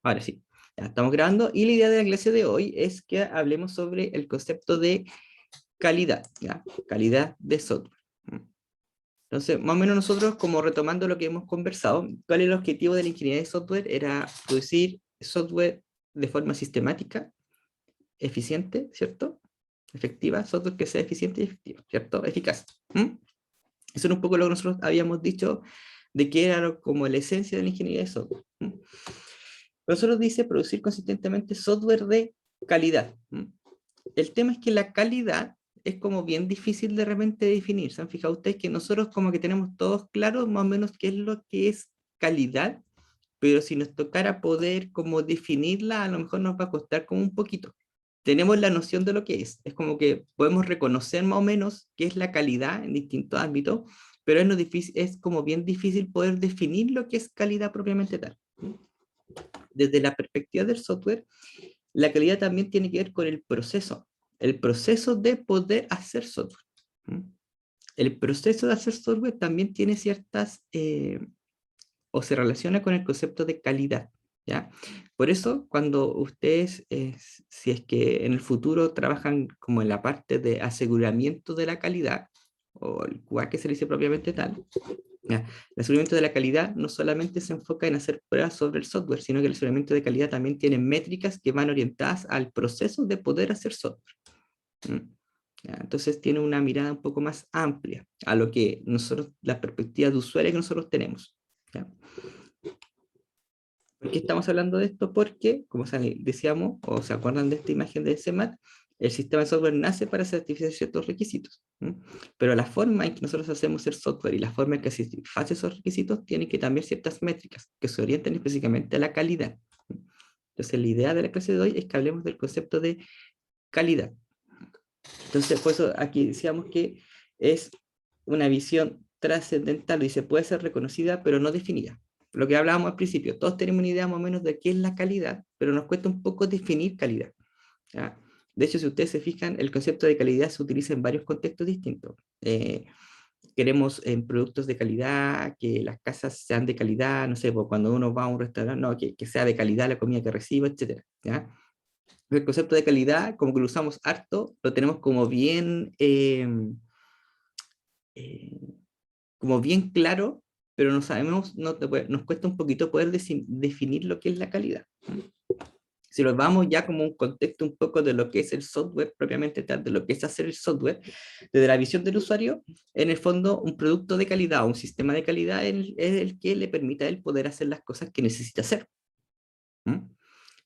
Ahora sí, ya estamos grabando y la idea de la clase de hoy es que hablemos sobre el concepto de calidad, ¿ya? Calidad de software. Entonces, más o menos nosotros, como retomando lo que hemos conversado, ¿cuál es el objetivo de la ingeniería de software? Era producir software de forma sistemática, eficiente, ¿cierto? Efectiva, software que sea eficiente y efectivo, ¿cierto? Eficaz. Eso era un poco lo que nosotros habíamos dicho de que era como la esencia de la ingeniería de software. Nosotros dice producir consistentemente software de calidad. El tema es que la calidad es como bien difícil de repente definir. ¿Se han fijado ustedes que nosotros como que tenemos todos claros más o menos qué es lo que es calidad? Pero si nos tocara poder como definirla, a lo mejor nos va a costar como un poquito. Tenemos la noción de lo que es como que podemos reconocer más o menos qué es la calidad en distintos ámbitos, pero es como bien difícil poder definir lo que es calidad propiamente tal. Desde la perspectiva del software, la calidad también tiene que ver con el proceso de poder hacer software. El proceso de hacer software también tiene ciertas, o se relaciona con el concepto de calidad, ¿ya? Por eso, cuando ustedes, si es que en el futuro trabajan como en la parte de aseguramiento de la calidad, o el QA que se le dice propiamente tal, ¿ya? El aseguramiento de la calidad no solamente se enfoca en hacer pruebas sobre el software, sino que el aseguramiento de calidad también tiene métricas que van orientadas al proceso de poder hacer software. ¿Ya? Entonces tiene una mirada un poco más amplia a lo que nosotros, la perspectiva de usuario que nosotros tenemos. ¿Ya? ¿Por qué estamos hablando de esto? Porque, como decíamos, o se acuerdan de esta imagen de CMAT, el sistema de software nace para satisfacer ciertos requisitos. Pero la forma en que nosotros hacemos el software y la forma en que se satisface esos requisitos tiene que cambiar ciertas métricas que se orientan específicamente a la calidad. Entonces, la idea de la clase de hoy es que hablemos del concepto de calidad. Entonces, por eso aquí decíamos que es una visión trascendental y se puede ser reconocida, pero no definida. Lo que hablábamos al principio, todos tenemos una idea más o menos de qué es la calidad, pero nos cuesta un poco definir calidad. ¿Ya? De hecho, si ustedes se fijan, el concepto de calidad se utiliza en varios contextos distintos. Queremos en productos de calidad, que las casas sean de calidad, no sé, pues cuando uno va a un restaurante, no, que sea de calidad la comida que reciba, etc. ¿Ya? El concepto de calidad, como que lo usamos harto, lo tenemos eh, como bien claro, pero no sabemos, nos cuesta un poquito poder definir lo que es la calidad. Si nos vamos ya como un contexto un poco de lo que es el software propiamente tal, de lo que es hacer el software, desde la visión del usuario, en el fondo un producto de calidad, un sistema de calidad es el que le permita a él poder hacer las cosas que necesita hacer.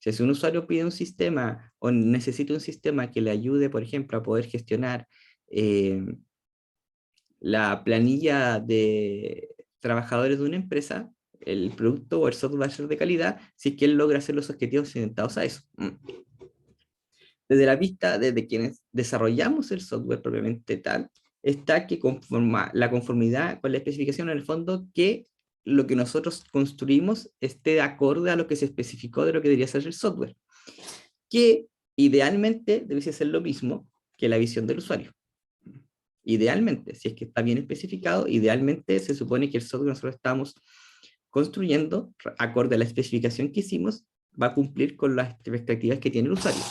Si un usuario pide un sistema o necesita un sistema que le ayude, por ejemplo, a poder gestionar la planilla de trabajadores de una empresa, el producto o el software va a ser de calidad si es que él logra hacer los objetivos orientados a eso. Desde la vista, desde quienes desarrollamos el software propiamente tal, está que conforma la conformidad con la especificación en el fondo que lo que nosotros construimos esté de acorde a lo que se especificó de lo que debería ser el software, que idealmente debe ser lo mismo que la visión del usuario. Idealmente, si es que está bien especificado, idealmente se supone que el software que nosotros estamos construyendo, acorde a la especificación que hicimos, va a cumplir con las expectativas que tiene el usuario,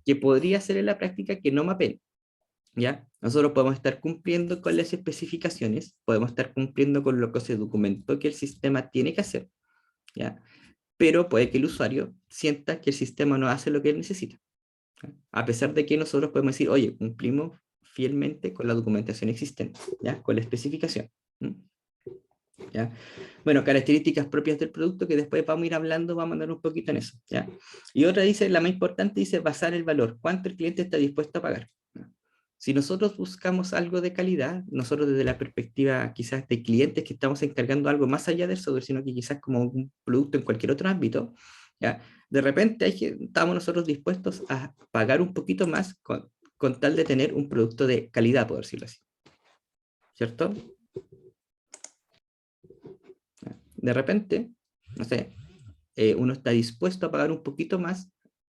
que podría ser en la práctica que no mapeen. ¿Ya? Nosotros podemos estar cumpliendo con las especificaciones, podemos estar cumpliendo con lo que se documentó que el sistema tiene que hacer, ¿ya? Pero puede que el usuario sienta que el sistema no hace lo que él necesita. ¿Ya? A pesar de que nosotros podemos decir, oye, cumplimos fielmente con la documentación existente, ¿ya? Con la especificación. ¿Ya? Bueno, características propias del producto que después vamos a ir hablando, vamos a andar un poquito en eso. ¿Ya? Y otra dice, la más importante, dice basar el valor, cuánto el cliente está dispuesto a pagar. ¿Ya? Si nosotros buscamos algo de calidad, nosotros desde la perspectiva quizás de clientes que estamos encargando algo más allá del software, sino que quizás como un producto en cualquier otro ámbito, ¿ya? De repente estamos nosotros dispuestos a pagar un poquito más con tal de tener un producto de calidad, por decirlo así. ¿Cierto? De repente, no sé, uno está dispuesto a pagar un poquito más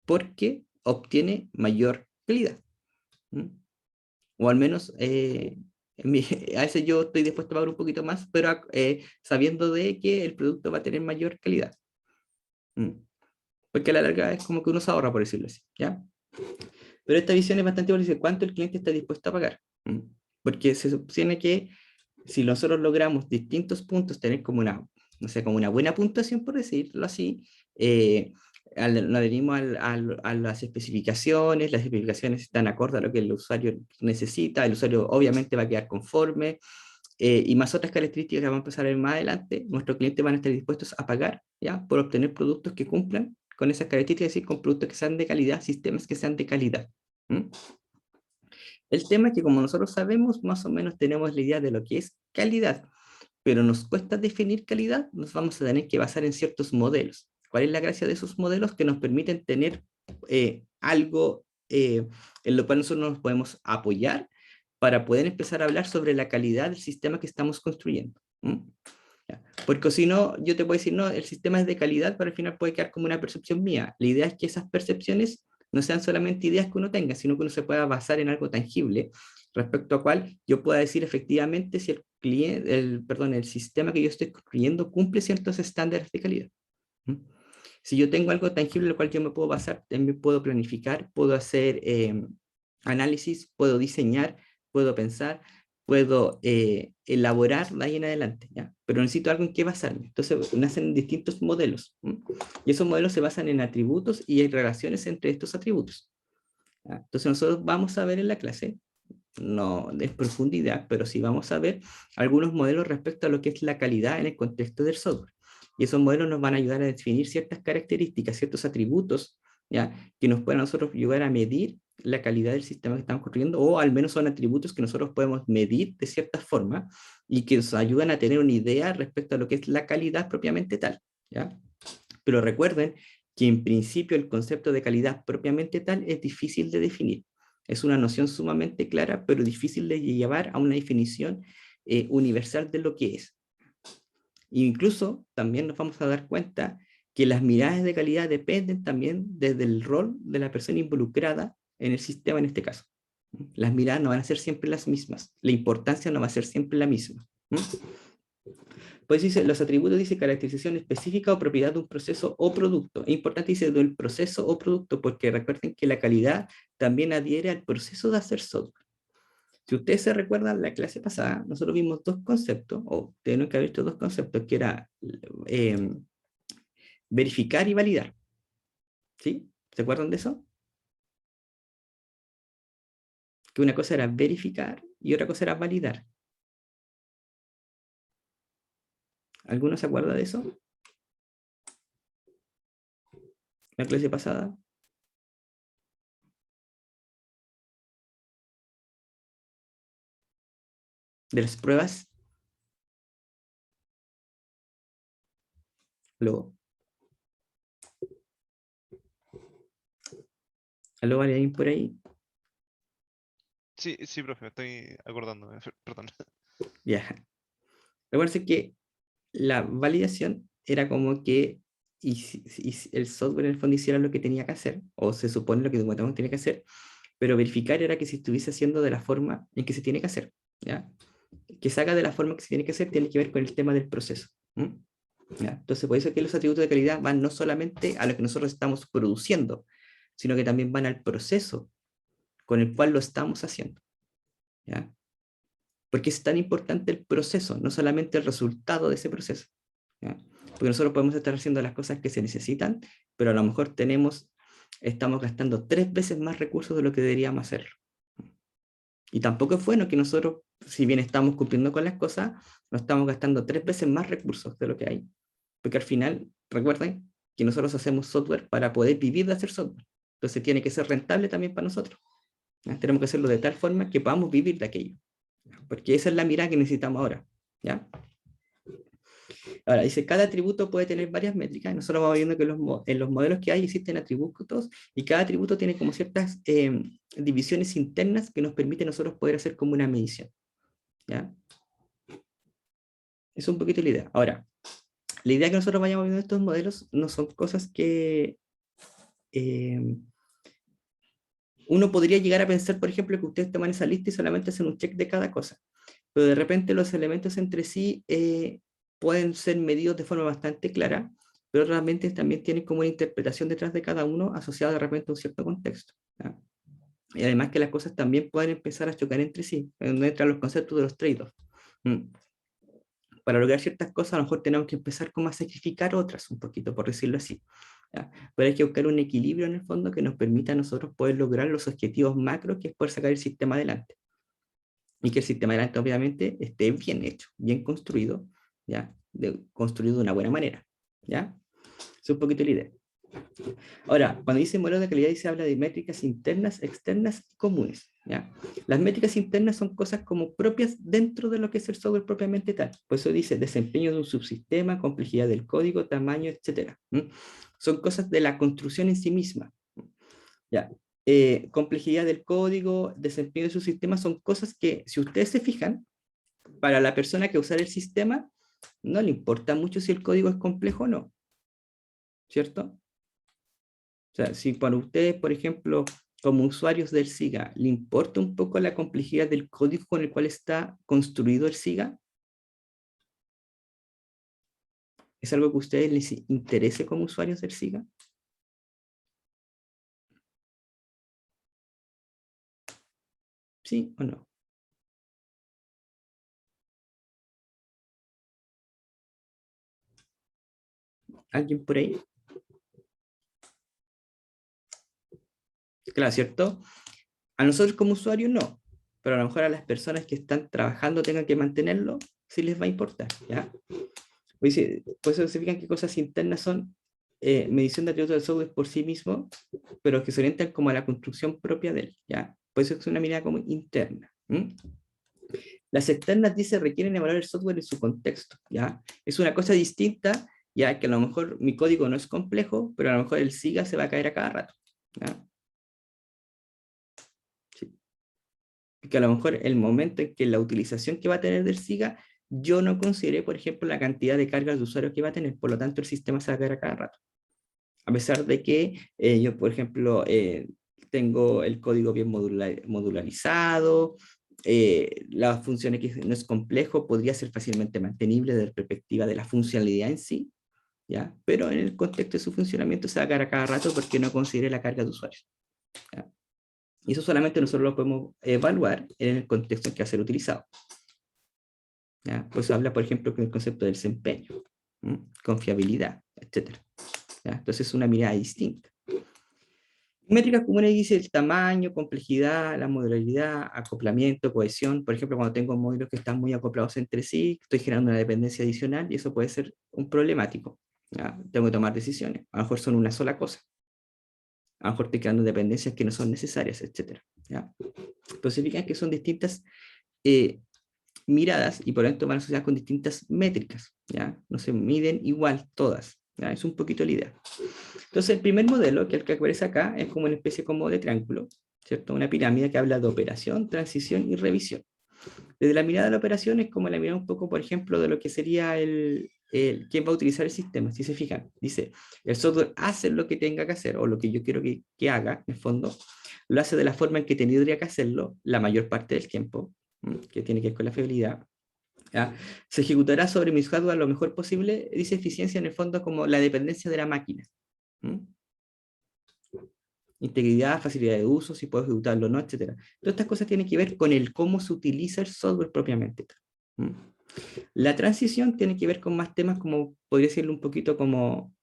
porque obtiene mayor calidad. ¿Mm? O al menos, a veces yo estoy dispuesto a pagar un poquito más, pero sabiendo de que el producto va a tener mayor calidad. Mm. Porque a la larga es como que uno se ahorra, por decirlo así, ¿ya? Pero esta visión es bastante buena, dice cuánto el cliente está dispuesto a pagar. Mm. Porque se supone que si nosotros logramos distintos puntos, tener como una, no sé, como una buena puntuación, por decirlo así, nos adherimos a las especificaciones están acorde a lo que el usuario necesita, el usuario obviamente va a quedar conforme, y más otras características que vamos a empezar a ver más adelante, nuestros clientes van a estar dispuestos a pagar, ¿ya? Por obtener productos que cumplan con esas características, es decir, con productos que sean de calidad, sistemas que sean de calidad. ¿Mm? El tema es que como nosotros sabemos, más o menos tenemos la idea de lo que es calidad, pero nos cuesta definir calidad, nos vamos a tener que basar en ciertos modelos. ¿Cuál es la gracia de esos modelos? Que nos permiten tener algo en lo cual nosotros nos podemos apoyar para poder empezar a hablar sobre la calidad del sistema que estamos construyendo. ¿Mm? Porque si no, yo te puedo decir, no, el sistema es de calidad, pero al final puede quedar como una percepción mía. La idea es que esas percepciones no sean solamente ideas que uno tenga, sino que uno se pueda basar en algo tangible, respecto a cual yo pueda decir efectivamente si el cliente, perdón, el sistema que yo estoy construyendo cumple ciertos estándares de calidad. ¿Mm? Si yo tengo algo tangible en lo cual yo me puedo basar, también puedo planificar, puedo hacer análisis, puedo diseñar, puedo pensar, puedo elaborar de ahí en adelante, ¿ya? Pero necesito algo en qué basarme. Entonces nacen distintos modelos. ¿Mm? Y esos modelos se basan en atributos y hay relaciones entre estos atributos. ¿Ya? Entonces nosotros vamos a ver en la clase, no de profundidad, pero sí vamos a ver algunos modelos respecto a lo que es la calidad en el contexto del software. Y esos modelos nos van a ayudar a definir ciertas características, ciertos atributos, ¿ya? Que nos pueden a nosotros ayudar a medir la calidad del sistema que estamos construyendo, o al menos son atributos que nosotros podemos medir de cierta forma y que nos ayudan a tener una idea respecto a lo que es la calidad propiamente tal, ¿ya? Pero recuerden que en principio el concepto de calidad propiamente tal es difícil de definir. Es una noción sumamente clara, pero difícil de llevar a una definición universal de lo que es. Incluso también nos vamos a dar cuenta que las miradas de calidad dependen también desde el rol de la persona involucrada en el sistema en este caso. Las miradas no van a ser siempre las mismas, la importancia no va a ser siempre la misma. Pues dice, los atributos dice caracterización específica o propiedad de un proceso o producto. Es importante dice del proceso o producto porque recuerden que la calidad también adhiere al proceso de hacer software. Si ustedes se recuerdan la clase pasada, nosotros vimos dos conceptos, o tienen que haber visto dos conceptos, que era verificar y validar. ¿Sí? ¿Se acuerdan de eso? Que una cosa era verificar y otra cosa era validar. ¿Alguno se acuerda de eso? La clase pasada. De las pruebas. Luego. ¿Aló, alguien por ahí? Sí, sí, profe, estoy acordándome, perdón. Ya. Recuerden que la validación era como que y si el software en el fondo hiciera lo que tenía que hacer, o se supone lo que supuestamente tiene que hacer, pero verificar era que se estuviese haciendo de la forma en que se tiene que hacer, ¿ya? Que se haga de la forma que se tiene que hacer tiene que ver con el tema del proceso. ¿Ya? Entonces, por eso es que los atributos de calidad van no solamente a lo que nosotros estamos produciendo, sino que también van al proceso con el cual lo estamos haciendo, ¿ya? Porque es tan importante el proceso, no solamente el resultado de ese proceso, ¿ya? Porque nosotros podemos estar haciendo las cosas que se necesitan, pero a lo mejor estamos gastando 3 veces más recursos de lo que deberíamos hacerlo. Y tampoco es bueno que nosotros, si bien estamos cumpliendo con las cosas, no estamos gastando 3 veces más recursos de lo que hay. Porque al final, recuerden que nosotros hacemos software para poder vivir de hacer software. Entonces tiene que ser rentable también para nosotros, ¿ya? Tenemos que hacerlo de tal forma que podamos vivir de aquello. Porque esa es la mirada que necesitamos ahora, ¿ya? Ahora, dice, cada atributo puede tener varias métricas. Nosotros vamos viendo que en los modelos que hay existen atributos y cada atributo tiene como ciertas divisiones internas que nos permiten nosotros poder hacer como una medición, ¿ya? Es un poquito la idea. Ahora, la idea que nosotros vayamos viendo estos modelos no son cosas que uno podría llegar a pensar, por ejemplo, que ustedes toman esa lista y solamente hacen un check de cada cosa. Pero de repente los elementos entre sí pueden ser medidos de forma bastante clara, pero realmente también tienen como una interpretación detrás de cada uno asociada de repente a un cierto contexto. ¿Ya? Y además que las cosas también pueden empezar a chocar entre sí, donde entran los conceptos de los trade-offs. Mm. Para lograr ciertas cosas a lo mejor tenemos que empezar como a sacrificar otras un poquito, por decirlo así. ¿Ya? Pero hay que buscar un equilibrio en el fondo que nos permita a nosotros poder lograr los objetivos macros, que es poder sacar el sistema adelante. Y que el sistema adelante obviamente esté bien hecho, bien construido, ¿ya? Construido de una buena manera. ¿Ya? Es un poquito la idea. Ahora, cuando dice modelo de calidad, se habla de métricas internas, externas y comunes. ¿Ya? Las métricas internas son cosas como propias dentro de lo que es el software propiamente tal. Por eso dice desempeño de un subsistema, complejidad del código, tamaño, etc. Son cosas de la construcción en sí misma. ¿Ya? Complejidad del código, desempeño de su sistema, son cosas que, si ustedes se fijan, para la persona que usa el sistema, no le importa mucho si el código es complejo o no. ¿Cierto? O sea, si para ustedes, por ejemplo, como usuarios del SIGA, ¿le importa un poco la complejidad del código con el cual está construido el SIGA? ¿Es algo que a ustedes les interese como usuarios del SIGA? ¿Sí o no? ¿Alguien por ahí? Claro, ¿cierto? A nosotros como usuarios no, pero a lo mejor a las personas que están trabajando tengan que mantenerlo, sí les va a importar, ¿ya? Por eso se fijan qué cosas internas son medición de atributos del software por sí mismo, pero que se orientan como a la construcción propia de él, ¿ya? Por eso es una mirada como interna. Las externas, dice, requieren evaluar el software en su contexto, ¿ya? Es una cosa distinta, ya que a lo mejor mi código no es complejo, pero a lo mejor el SIGA se va a caer a cada rato, ¿ya? Sí. Que a lo mejor el momento en que la utilización que va a tener del SIGA, yo no consideré, por ejemplo, la cantidad de cargas de usuarios que va a tener, por lo tanto el sistema se va a caer a cada rato. A pesar de que yo, por ejemplo, tengo el código bien modularizado, las funciones que no es complejo, podría ser fácilmente mantenible desde la perspectiva de la funcionalidad en sí, ¿ya? Pero en el contexto de su funcionamiento se va a caer a cada rato porque no considere la carga de usuarios, ¿ya? Y eso solamente nosotros lo podemos evaluar en el contexto en que va a ser utilizado, ¿ya? Pues habla, por ejemplo, con el concepto del desempeño, confiabilidad, etc. ¿Ya? Entonces es una mirada distinta. Métricas comunes dice el tamaño, complejidad, la modularidad, acoplamiento, cohesión. Por ejemplo, cuando tengo módulos que están muy acoplados entre sí, estoy generando una dependencia adicional y eso puede ser un problemático, ¿ya? Tengo que tomar decisiones. A lo mejor son una sola cosa. A lo mejor estoy creando dependencias que no son necesarias, etc. ¿Ya? Entonces, fíjense que son distintas miradas y por lo tanto van asociadas con distintas métricas. ¿Ya? No se miden igual todas. ¿Ya? Es un poquito la idea. Entonces, el primer modelo, que es el que aparece acá, es como una especie como de triángulo, ¿cierto? Una pirámide que habla de operación, transición y revisión. Desde la mirada de la operación es como la mirada un poco, por ejemplo, de lo que sería quién va a utilizar el sistema. Si se fijan, dice, el software hace lo que tenga que hacer, o lo que yo quiero que haga, en el fondo, lo hace de la forma en que tendría que hacerlo la mayor parte del tiempo, que tiene que ver con la fiabilidad. ¿Ya? Se ejecutará sobre mis hardware lo mejor posible, dice eficiencia en el fondo como la dependencia de la máquina. Integridad, facilidad de uso, si puedo ejecutarlo o no, etc. Todas estas cosas tienen que ver con el cómo se utiliza el software propiamente. La transición tiene que ver con más temas como, podría decirlo un poquito como,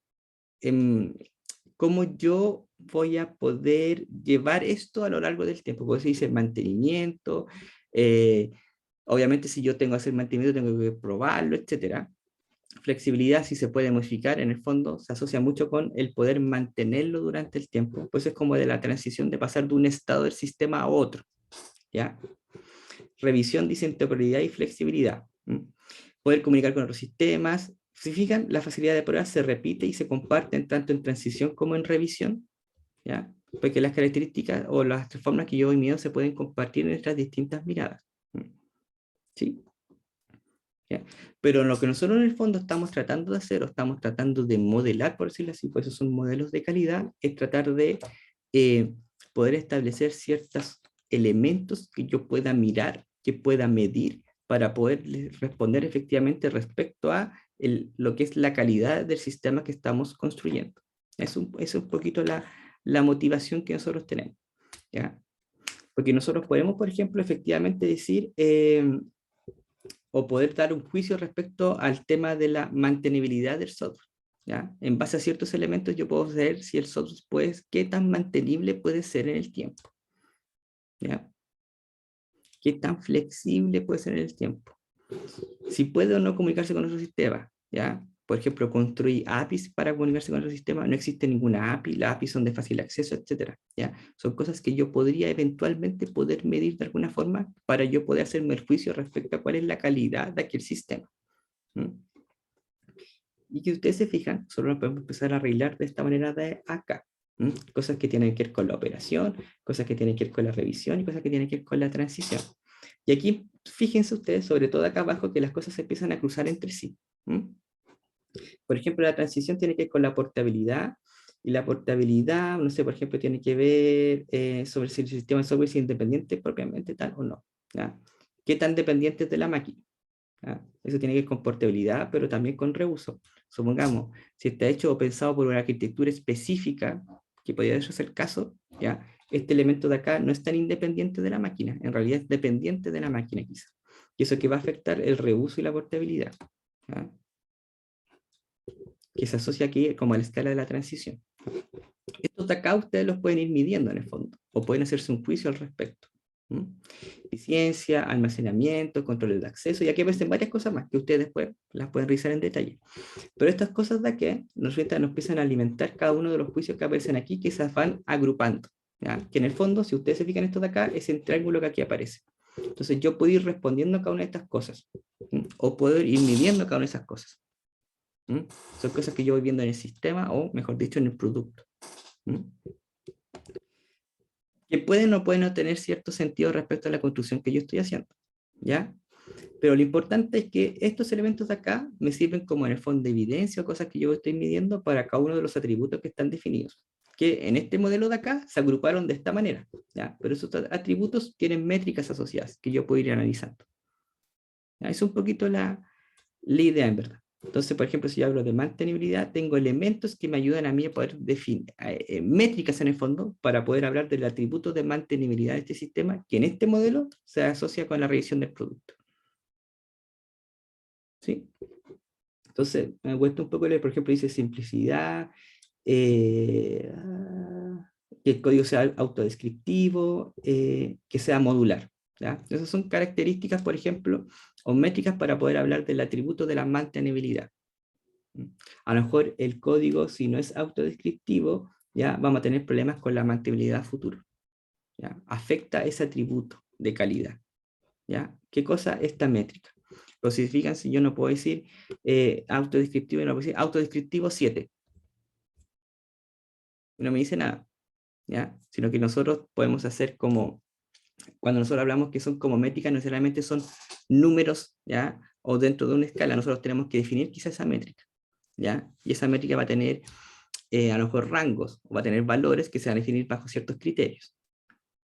cómo yo voy a poder llevar esto a lo largo del tiempo. Por eso dice mantenimiento, obviamente si yo tengo que hacer mantenimiento tengo que probarlo, etc. Flexibilidad, si se puede modificar, en el fondo se asocia mucho con el poder mantenerlo durante el tiempo. Pues es como de la transición de pasar de un estado del sistema a otro. ¿Ya? Revisión dice temporalidad y flexibilidad. Poder comunicar con otros sistemas. Si fijan, la facilidad de prueba se repite y se comparten tanto en transición como en revisión. ¿Ya? Porque las características o las formas que yo voy midiendo se pueden compartir en nuestras distintas miradas. ¿Sí? ¿Ya? Pero lo que nosotros en el fondo estamos tratando de hacer, o estamos tratando de modelar, por decirlo así, por eso son modelos de calidad, es tratar de poder establecer ciertos elementos que yo pueda mirar, que pueda medir, para poder responder efectivamente respecto a lo que es la calidad del sistema que estamos construyendo. Es un poquito la motivación que nosotros tenemos, ¿ya? Porque nosotros podemos, por ejemplo, efectivamente decir, o poder dar un juicio respecto al tema de la mantenibilidad del software, ¿ya? En base a ciertos elementos yo puedo saber si el software, pues, qué tan mantenible puede ser en el tiempo, ¿ya? Qué tan flexible puede ser en el tiempo. Si puede o no comunicarse con otro sistema, ¿ya? Por ejemplo, construir APIs para comunicarse con otro sistema, no existe ninguna API, las APIs son de fácil acceso, etcétera, ¿ya? Son cosas que yo podría eventualmente poder medir de alguna forma para yo poder hacerme el juicio respecto a cuál es la calidad de aquel sistema. ¿Mm? Y que ustedes se fijan, solo lo podemos empezar a arreglar de esta manera de acá. ¿Mm? Cosas que tienen que ver con la operación, cosas que tienen que ver con la revisión y cosas que tienen que ver con la transición. Y aquí, fíjense ustedes, sobre todo acá abajo, que las cosas se empiezan a cruzar entre sí. ¿Mm? Por ejemplo, la transición tiene que ver con la portabilidad, y la portabilidad, no sé, por ejemplo, tiene que ver sobre si el sistema de software es independiente propiamente tal o no, ¿ya? ¿Qué tan dependiente es de la máquina? ¿Ya? Eso tiene que ver con portabilidad, pero también con reuso. Supongamos, si está hecho o pensado por una arquitectura específica, que podría ser el caso, ¿ya? Este elemento de acá no es tan independiente de la máquina, en realidad es dependiente de la máquina quizá. Y eso que va a afectar el reuso y la portabilidad, ¿ya? Que se asocia aquí como a la escala de la transición. Estos de acá ustedes los pueden ir midiendo en el fondo, o pueden hacerse un juicio al respecto. ¿Mm? Eficiencia, almacenamiento, controles de acceso, y aquí aparecen varias cosas más que ustedes después las pueden revisar en detalle. Pero estas cosas de aquí nos empiezan a alimentar cada uno de los juicios que aparecen aquí, que se van agrupando, ¿ya? Que en el fondo, si ustedes se fijan esto de acá, es el triángulo que aquí aparece. Entonces yo puedo ir respondiendo a cada una de estas cosas, o puedo ir midiendo cada una de esas cosas. ¿Mm? Son cosas que yo voy viendo en el sistema, o mejor dicho, en el producto. ¿Mm? Que pueden o pueden no tener cierto sentido respecto a la construcción que yo estoy haciendo, ¿ya? Pero lo importante es que estos elementos de acá me sirven como en el fondo de evidencia o cosas que yo estoy midiendo para cada uno de los atributos que están definidos, que en este modelo de acá se agruparon de esta manera, ¿ya? Pero esos atributos tienen métricas asociadas que yo puedo ir analizando. ¿Ya? Es un poquito la idea en verdad. Entonces, por ejemplo, si yo hablo de mantenibilidad, tengo elementos que me ayudan a mí a poder definir métricas en el fondo para poder hablar del atributo de mantenibilidad de este sistema que en este modelo se asocia con la revisión del producto. ¿Sí? Entonces, me cuesta un poco, por ejemplo, dice simplicidad, que el código sea autodescriptivo, que sea modular. ¿Ya? Esas son características, por ejemplo, o métricas para poder hablar del atributo de la mantenibilidad. A lo mejor el código, si no es autodescriptivo, ya vamos a tener problemas con la mantenibilidad futuro. ¿Ya? Afecta ese atributo de calidad. ¿Ya? ¿Qué cosa? Esta métrica. Pero si fijan, si yo no puedo decir autodescriptivo, no puedo decir autodescriptivo 7. No me dice nada. ¿Ya? Sino que nosotros podemos hacer como, cuando nosotros hablamos que son como métricas, no necesariamente son números, ¿ya? O dentro de una escala, nosotros tenemos que definir quizá esa métrica, ¿ya? Y esa métrica va a tener a lo mejor rangos, o va a tener valores que se van a definir bajo ciertos criterios.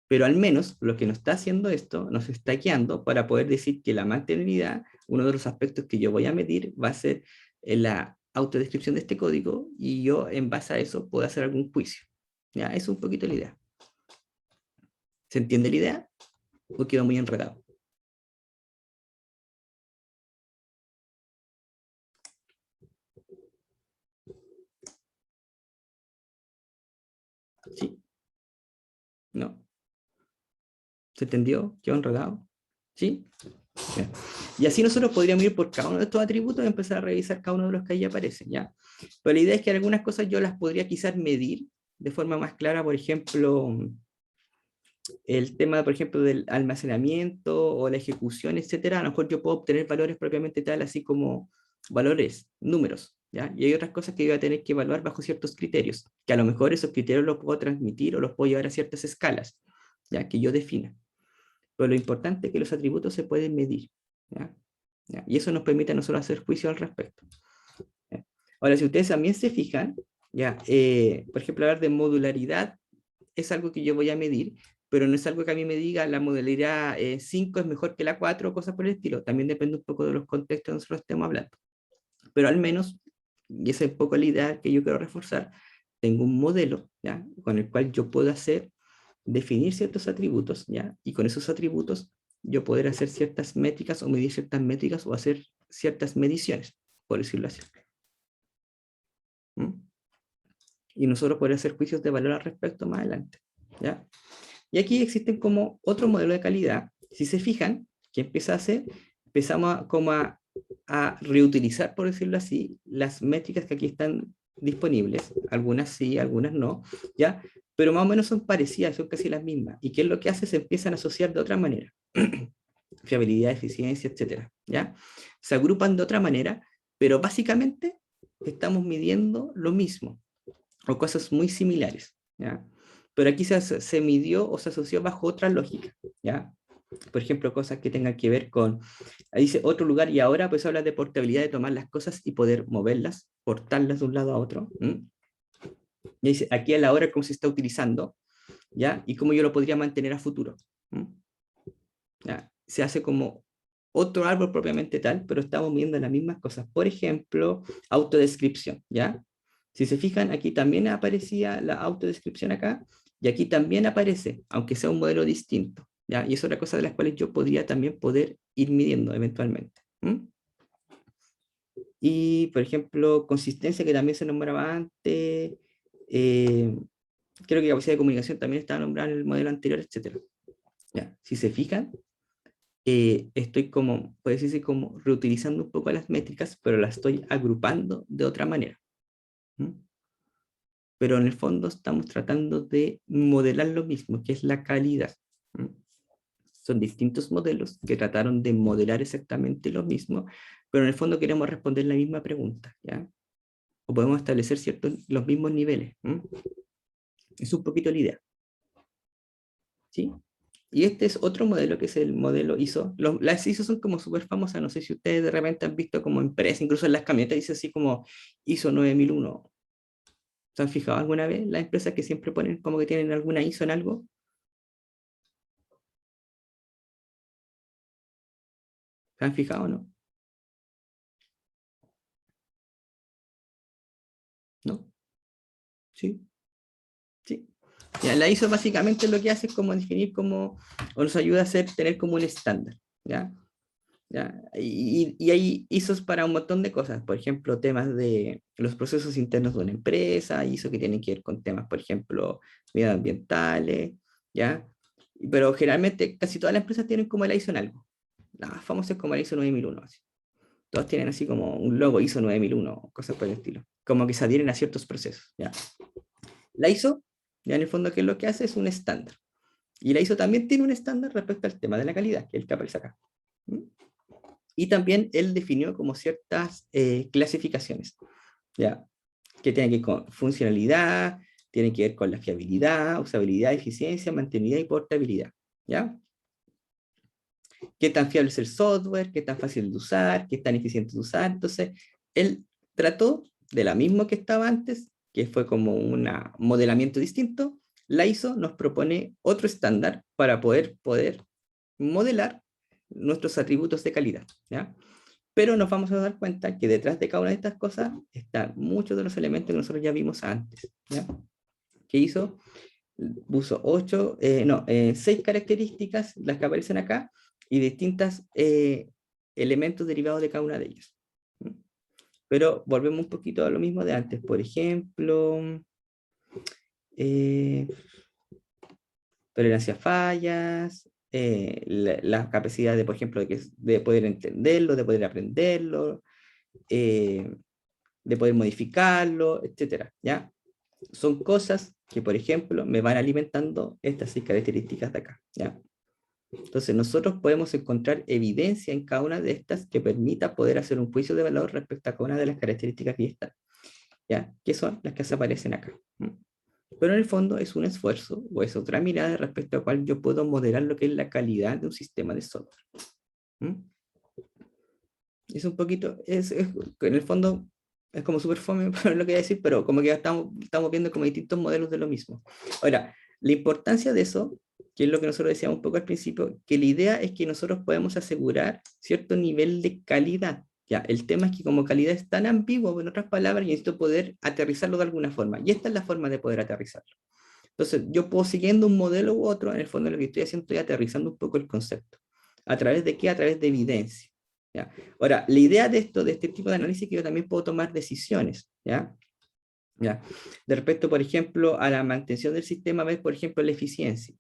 Pero al menos lo que nos está haciendo esto, nos está guiando para poder decir que la mantenibilidad, uno de los aspectos que yo voy a medir va a ser la autodescripción de este código, y yo en base a eso puedo hacer algún juicio. ¿Ya? Eso es un poquito la idea. ¿Se entiende la idea? ¿O quedó muy enredado? ¿Sí? ¿No? ¿Se entendió? ¿Quedó enredado? ¿Sí? Bien. Y así nosotros podríamos ir por cada uno de estos atributos y empezar a revisar cada uno de los que ahí aparecen, ¿ya? Pero la idea es que algunas cosas yo las podría quizás medir de forma más clara, por ejemplo, el tema, por ejemplo, del almacenamiento o la ejecución, etcétera. A lo mejor yo puedo obtener valores propiamente tal, así como valores, números, ¿ya? Y hay otras cosas que yo voy a tener que evaluar bajo ciertos criterios, que a lo mejor esos criterios los puedo transmitir o los puedo llevar a ciertas escalas, ¿ya? Que yo defina. Pero lo importante es que los atributos se pueden medir, ¿ya? ¿Ya? Y eso nos permite a nosotros hacer juicio al respecto. ¿Ya? Ahora, si ustedes también se fijan, ¿ya? Por ejemplo, hablar de modularidad es algo que yo voy a medir, pero no es algo que a mí me diga la modalidad 5 es mejor que la 4 o cosas por el estilo. También depende un poco de los contextos que nosotros estemos hablando. pero al menos, y esa es un poco la idea que yo quiero reforzar, tengo un modelo, ¿ya? Con el cual yo puedo definir ciertos atributos, ¿ya? Y con esos atributos yo poder hacer ciertas métricas o medir ciertas métricas o hacer ciertas mediciones, por decirlo así. ¿Mm? Y nosotros poder hacer juicios de valor al respecto más adelante, ¿ya? Y aquí existen como otro modelo de calidad. Si se fijan, ¿qué empieza a hacer? Empezamos a reutilizar, por decirlo así, las métricas que aquí están disponibles. Algunas sí, algunas no, ¿ya? Pero más o menos son parecidas, son casi las mismas. ¿Y qué es lo que hace? Se empiezan a asociar de otra manera. Fiabilidad, eficiencia, etcétera, ¿ya? Se agrupan de otra manera, pero básicamente estamos midiendo lo mismo, o cosas muy similares, ¿ya? Pero aquí se midió o se asoció bajo otra lógica, ¿ya? Por ejemplo, cosas que tengan que ver con, ahí dice otro lugar y ahora pues habla de portabilidad, de tomar las cosas y poder moverlas, portarlas de un lado a otro. ¿Mm? Y dice, aquí a la hora cómo se está utilizando, ¿ya? Y cómo yo lo podría mantener a futuro. ¿Mm? ¿Ya? Se hace como otro árbol propiamente tal, pero estamos viendo las mismas cosas. Por ejemplo, autodescripción, ¿ya? Si se fijan, aquí también aparecía la autodescripción acá, y aquí también aparece, aunque sea un modelo distinto, ¿ya? Y es otra cosa de las cuales yo podría también poder ir midiendo eventualmente. ¿Mm? Y, por ejemplo, consistencia, que también se nombraba antes, eh, creo que capacidad de comunicación también estaba nombrada en el modelo anterior, etcétera. ¿Ya? Si se fijan, estoy como, puede decirse como reutilizando un poco las métricas, pero las estoy agrupando de otra manera. ¿Mm? Pero en el fondo estamos tratando de modelar lo mismo, que es la calidad. ¿Mm? Son distintos modelos que trataron de modelar exactamente lo mismo, pero en el fondo queremos responder la misma pregunta, ¿ya? O podemos establecer los mismos niveles. ¿Mm? Es un poquito la idea, ¿sí? Y este es otro modelo que es el modelo ISO. Las ISO son como súper famosas, no sé si ustedes de repente han visto como empresa, incluso en las camionetas dice así como ISO 9001. ¿Se han fijado alguna vez las empresas que siempre ponen como que tienen alguna ISO en algo? ¿Se han fijado o no? ¿No? ¿Sí? ¿Sí? Ya, la ISO básicamente lo que hace es como definir como, o nos ayuda a tener como un estándar, ¿ya? ¿Ya? Y hay ISOs para un montón de cosas, por ejemplo, temas de los procesos internos de una empresa, ISO que tienen que ver con temas, por ejemplo, medioambientales, ¿ya? Pero generalmente casi todas las empresas tienen como el ISO en algo. La más famosa es como el ISO 9001, así. Todos tienen así como un logo ISO 9001, cosas por el estilo, como que se adhieren a ciertos procesos, ¿ya? La ISO, ya en el fondo, ¿qué es lo que hace? Es un estándar. Y la ISO también tiene un estándar respecto al tema de la calidad, que es el que aparece acá. ¿Mm? Y también él definió como ciertas clasificaciones, ¿ya? Que tienen que ver con funcionalidad, tienen que ver con la fiabilidad, usabilidad, eficiencia, mantenibilidad y portabilidad, ¿ya? ¿Qué tan fiable es el software? ¿Qué tan fácil de usar? ¿Qué tan eficiente de usar? Entonces, él trató de la misma que estaba antes, que fue como un modelamiento distinto. La ISO nos propone otro estándar para poder modelar nuestros atributos de calidad, ¿ya? Pero nos vamos a dar cuenta que detrás de cada una de estas cosas están muchos de los elementos que nosotros ya vimos antes, ¿ya? ¿Qué hizo? Puso 6 características, las que aparecen acá, y distintos elementos derivados de cada una de ellas. Pero volvemos un poquito a lo mismo de antes. Por ejemplo, eh, tolerancia a fallas, la capacidad de, por ejemplo, de poder entenderlo, de poder aprenderlo, eh, de poder modificarlo, etcétera, ¿ya? Son cosas que, por ejemplo, me van alimentando estas 6 características de acá, ¿ya? Entonces, nosotros podemos encontrar evidencia en cada una de estas que permita poder hacer un juicio de valor respecto a cada una de las características que están, ¿ya? Que son las que se aparecen acá. Pero en el fondo es un esfuerzo o es otra mirada respecto a cual yo puedo modelar lo que es la calidad de un sistema de software. ¿Mm? Es un poquito, en el fondo es como súper fome por lo que voy a decir, pero como que ya estamos viendo como distintos modelos de lo mismo. Ahora, la importancia de eso, que es lo que nosotros decíamos un poco al principio, que la idea es que nosotros podemos asegurar cierto nivel de calidad, Ya, el tema es que como calidad es tan ambiguo, en otras palabras, yo necesito poder aterrizarlo de alguna forma. Y esta es la forma de poder aterrizarlo. Entonces, yo puedo siguiendo un modelo u otro, en el fondo lo que estoy haciendo, estoy aterrizando un poco el concepto. ¿A través de qué? A través de evidencia. ¿Ya? Ahora, la idea de esto, de este tipo de análisis, es que yo también puedo tomar decisiones. ¿Ya? ¿Ya? De respecto, por ejemplo, a la mantención del sistema, ver, por ejemplo, la eficiencia.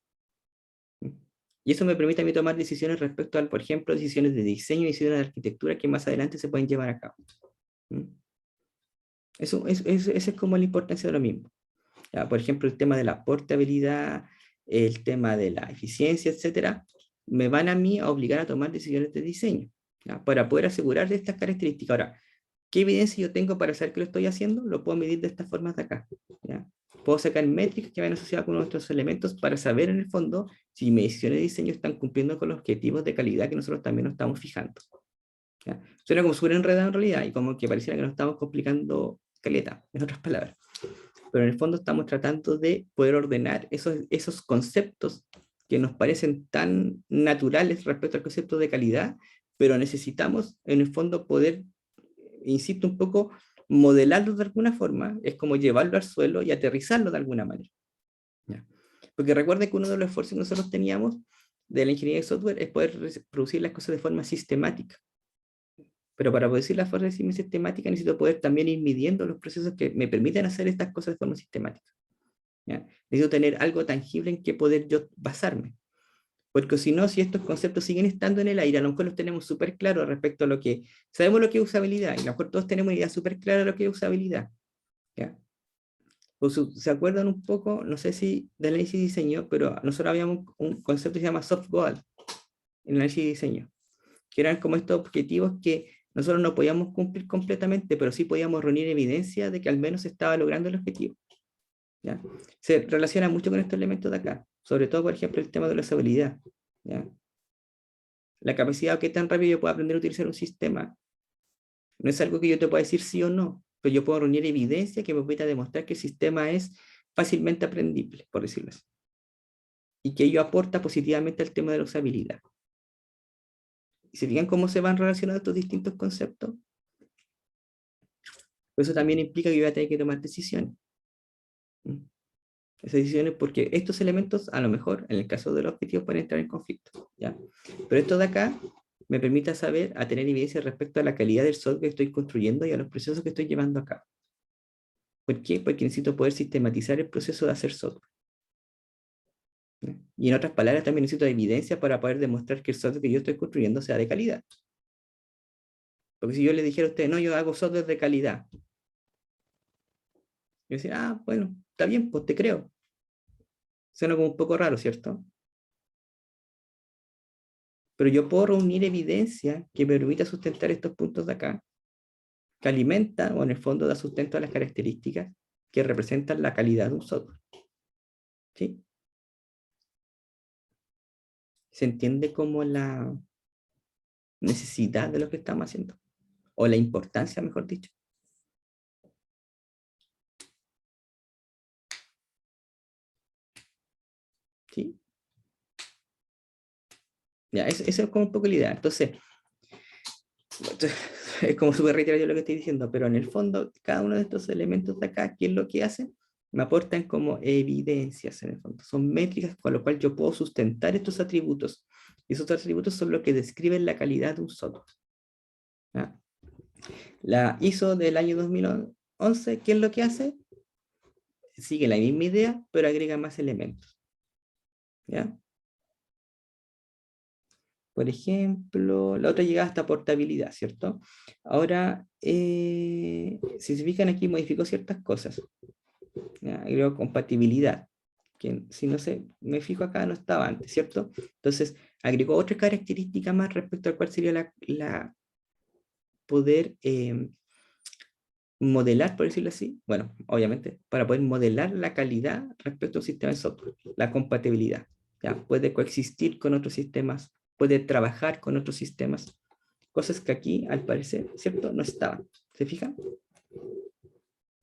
Y eso me permite a mí tomar decisiones respecto al, por ejemplo, decisiones de diseño y decisiones de arquitectura que más adelante se pueden llevar a cabo. Esa es como la importancia de lo mismo. Ya, por ejemplo, el tema de la portabilidad, el tema de la eficiencia, etcétera, me van a mí a obligar a tomar decisiones de diseño, ¿ya? Para poder asegurar de estas características. Ahora, ¿qué evidencia yo tengo para saber que lo estoy haciendo? Lo puedo medir de estas formas de acá. ¿Ya? Puedo sacar métricas que van asociadas con nuestros elementos para saber en el fondo si mis decisiones de diseño están cumpliendo con los objetivos de calidad que nosotros también nos estamos fijando. ¿Ya? Suena como súper enredado en realidad y como que pareciera que nos estamos complicando caleta, en otras palabras. Pero en el fondo estamos tratando de poder ordenar esos conceptos que nos parecen tan naturales respecto al concepto de calidad, pero necesitamos en el fondo poder, insisto un poco, modelarlo de alguna forma, es como llevarlo al suelo y aterrizarlo de alguna manera. ¿Ya? Porque recuerden que uno de los esfuerzos que nosotros teníamos de la ingeniería de software es poder producir las cosas de forma sistemática. Pero para poder decir la forma sistemática necesito poder también ir midiendo los procesos que me permiten hacer estas cosas de forma sistemática. ¿Ya? Necesito tener algo tangible en que poder yo basarme. Porque si no, si estos conceptos siguen estando en el aire, a lo mejor los tenemos súper claros respecto a lo que, sabemos lo que es usabilidad, y a lo mejor todos tenemos una idea súper clara de lo que es usabilidad. ¿Ya? Pues, ¿se acuerdan un poco? No sé si de análisis y diseño, pero nosotros habíamos un concepto que se llama soft goal en análisis y diseño, que eran como estos objetivos que nosotros no podíamos cumplir completamente, pero sí podíamos reunir evidencia de que al menos se estaba logrando el objetivo. ¿Ya? Se relaciona mucho con estos elementos de acá, sobre todo, por ejemplo, el tema de la usabilidad. ¿Ya? La capacidad que tan rápido yo puedo aprender a utilizar un sistema no es algo que yo te pueda decir sí o no, pero yo puedo reunir evidencia que me permita demostrar que el sistema es fácilmente aprendible, por decirlo así, y que ello aporta positivamente al tema de la usabilidad. ¿Y se fijan cómo se van relacionando estos distintos conceptos? Pues eso también implica que yo voy a tener que tomar decisiones. Esas decisiones porque estos elementos, a lo mejor, en el caso de los objetivos, pueden entrar en conflicto. ¿Ya? Pero esto de acá me permite saber, a tener evidencia respecto a la calidad del software que estoy construyendo y a los procesos que estoy llevando a cabo. ¿Por qué? Porque necesito poder sistematizar el proceso de hacer software. ¿Ya? Y en otras palabras, también necesito evidencia para poder demostrar que el software que yo estoy construyendo sea de calidad. Porque si yo le dijera a usted, no, yo hago software de calidad, yo decía, ah, bueno, está bien, pues te creo. Suena como un poco raro, ¿cierto? Pero yo puedo reunir evidencia que me permita sustentar estos puntos de acá, que alimentan o en el fondo da sustento a las características que representan la calidad de un software. ¿Sí? ¿Se entiende como la necesidad de lo que estamos haciendo? O la importancia, mejor dicho. ¿Sí? Ya, eso es como un poco la idea. Entonces, es como súper reiterativo lo que estoy diciendo, pero en el fondo, cada uno de estos elementos de acá, ¿qué es lo que hacen? Me aportan como evidencias en el fondo. Son métricas con las cuales yo puedo sustentar estos atributos. Y esos atributos son los que describen la calidad de un software. ¿Ya? La ISO del año 2011, ¿qué es lo que hace? Sigue la misma idea, pero agrega más elementos. ¿Ya? Por ejemplo, la otra llegada hasta portabilidad, ¿cierto? Ahora, si se fijan aquí, modificó ciertas cosas. ¿Ya? Agregó compatibilidad, que si no sé, me fijo acá, no estaba antes, ¿cierto? Entonces, agregó otra característica más respecto al cual sería la poder modelar, por decirlo así, bueno, obviamente, para poder modelar la calidad respecto a un sistema de software, la compatibilidad. ¿Ya? Puede coexistir con otros sistemas, puede trabajar con otros sistemas, cosas que aquí, al parecer, ¿cierto? No estaban. ¿Se fijan?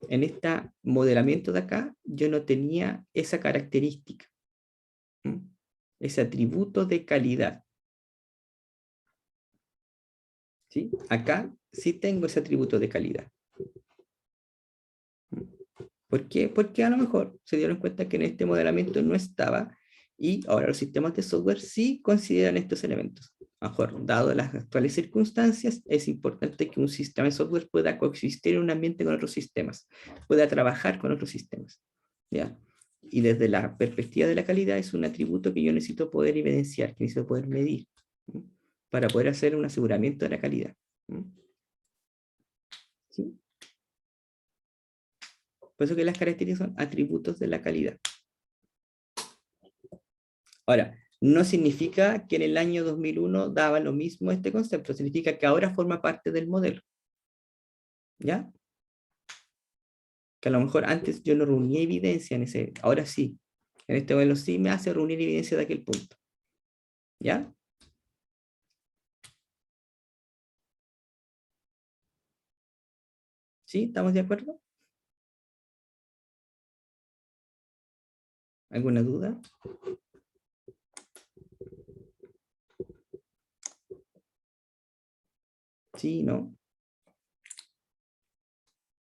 En este modelamiento de acá, yo no tenía esa característica, ¿m? Ese atributo de calidad. ¿Sí? Acá sí tengo ese atributo de calidad. ¿Por qué? Porque a lo mejor se dieron cuenta que en este modelamiento no estaba y ahora los sistemas de software sí consideran estos elementos. A lo mejor, dado las actuales circunstancias, es importante que un sistema de software pueda coexistir en un ambiente con otros sistemas, pueda trabajar con otros sistemas. ¿Ya? Y desde la perspectiva de la calidad es un atributo que yo necesito poder evidenciar, que necesito poder medir, ¿sí? Para poder hacer un aseguramiento de la calidad. ¿Sí? Por eso que las características son atributos de la calidad. Ahora, no significa que en el año 2001 daba lo mismo este concepto, significa que ahora forma parte del modelo. ¿Ya? Que a lo mejor antes yo no reunía evidencia en ese, ahora sí. En este modelo sí me hace reunir evidencia de aquel punto. ¿Ya? ¿Sí? ¿Estamos de acuerdo? ¿Alguna duda? ¿Sí? ¿No?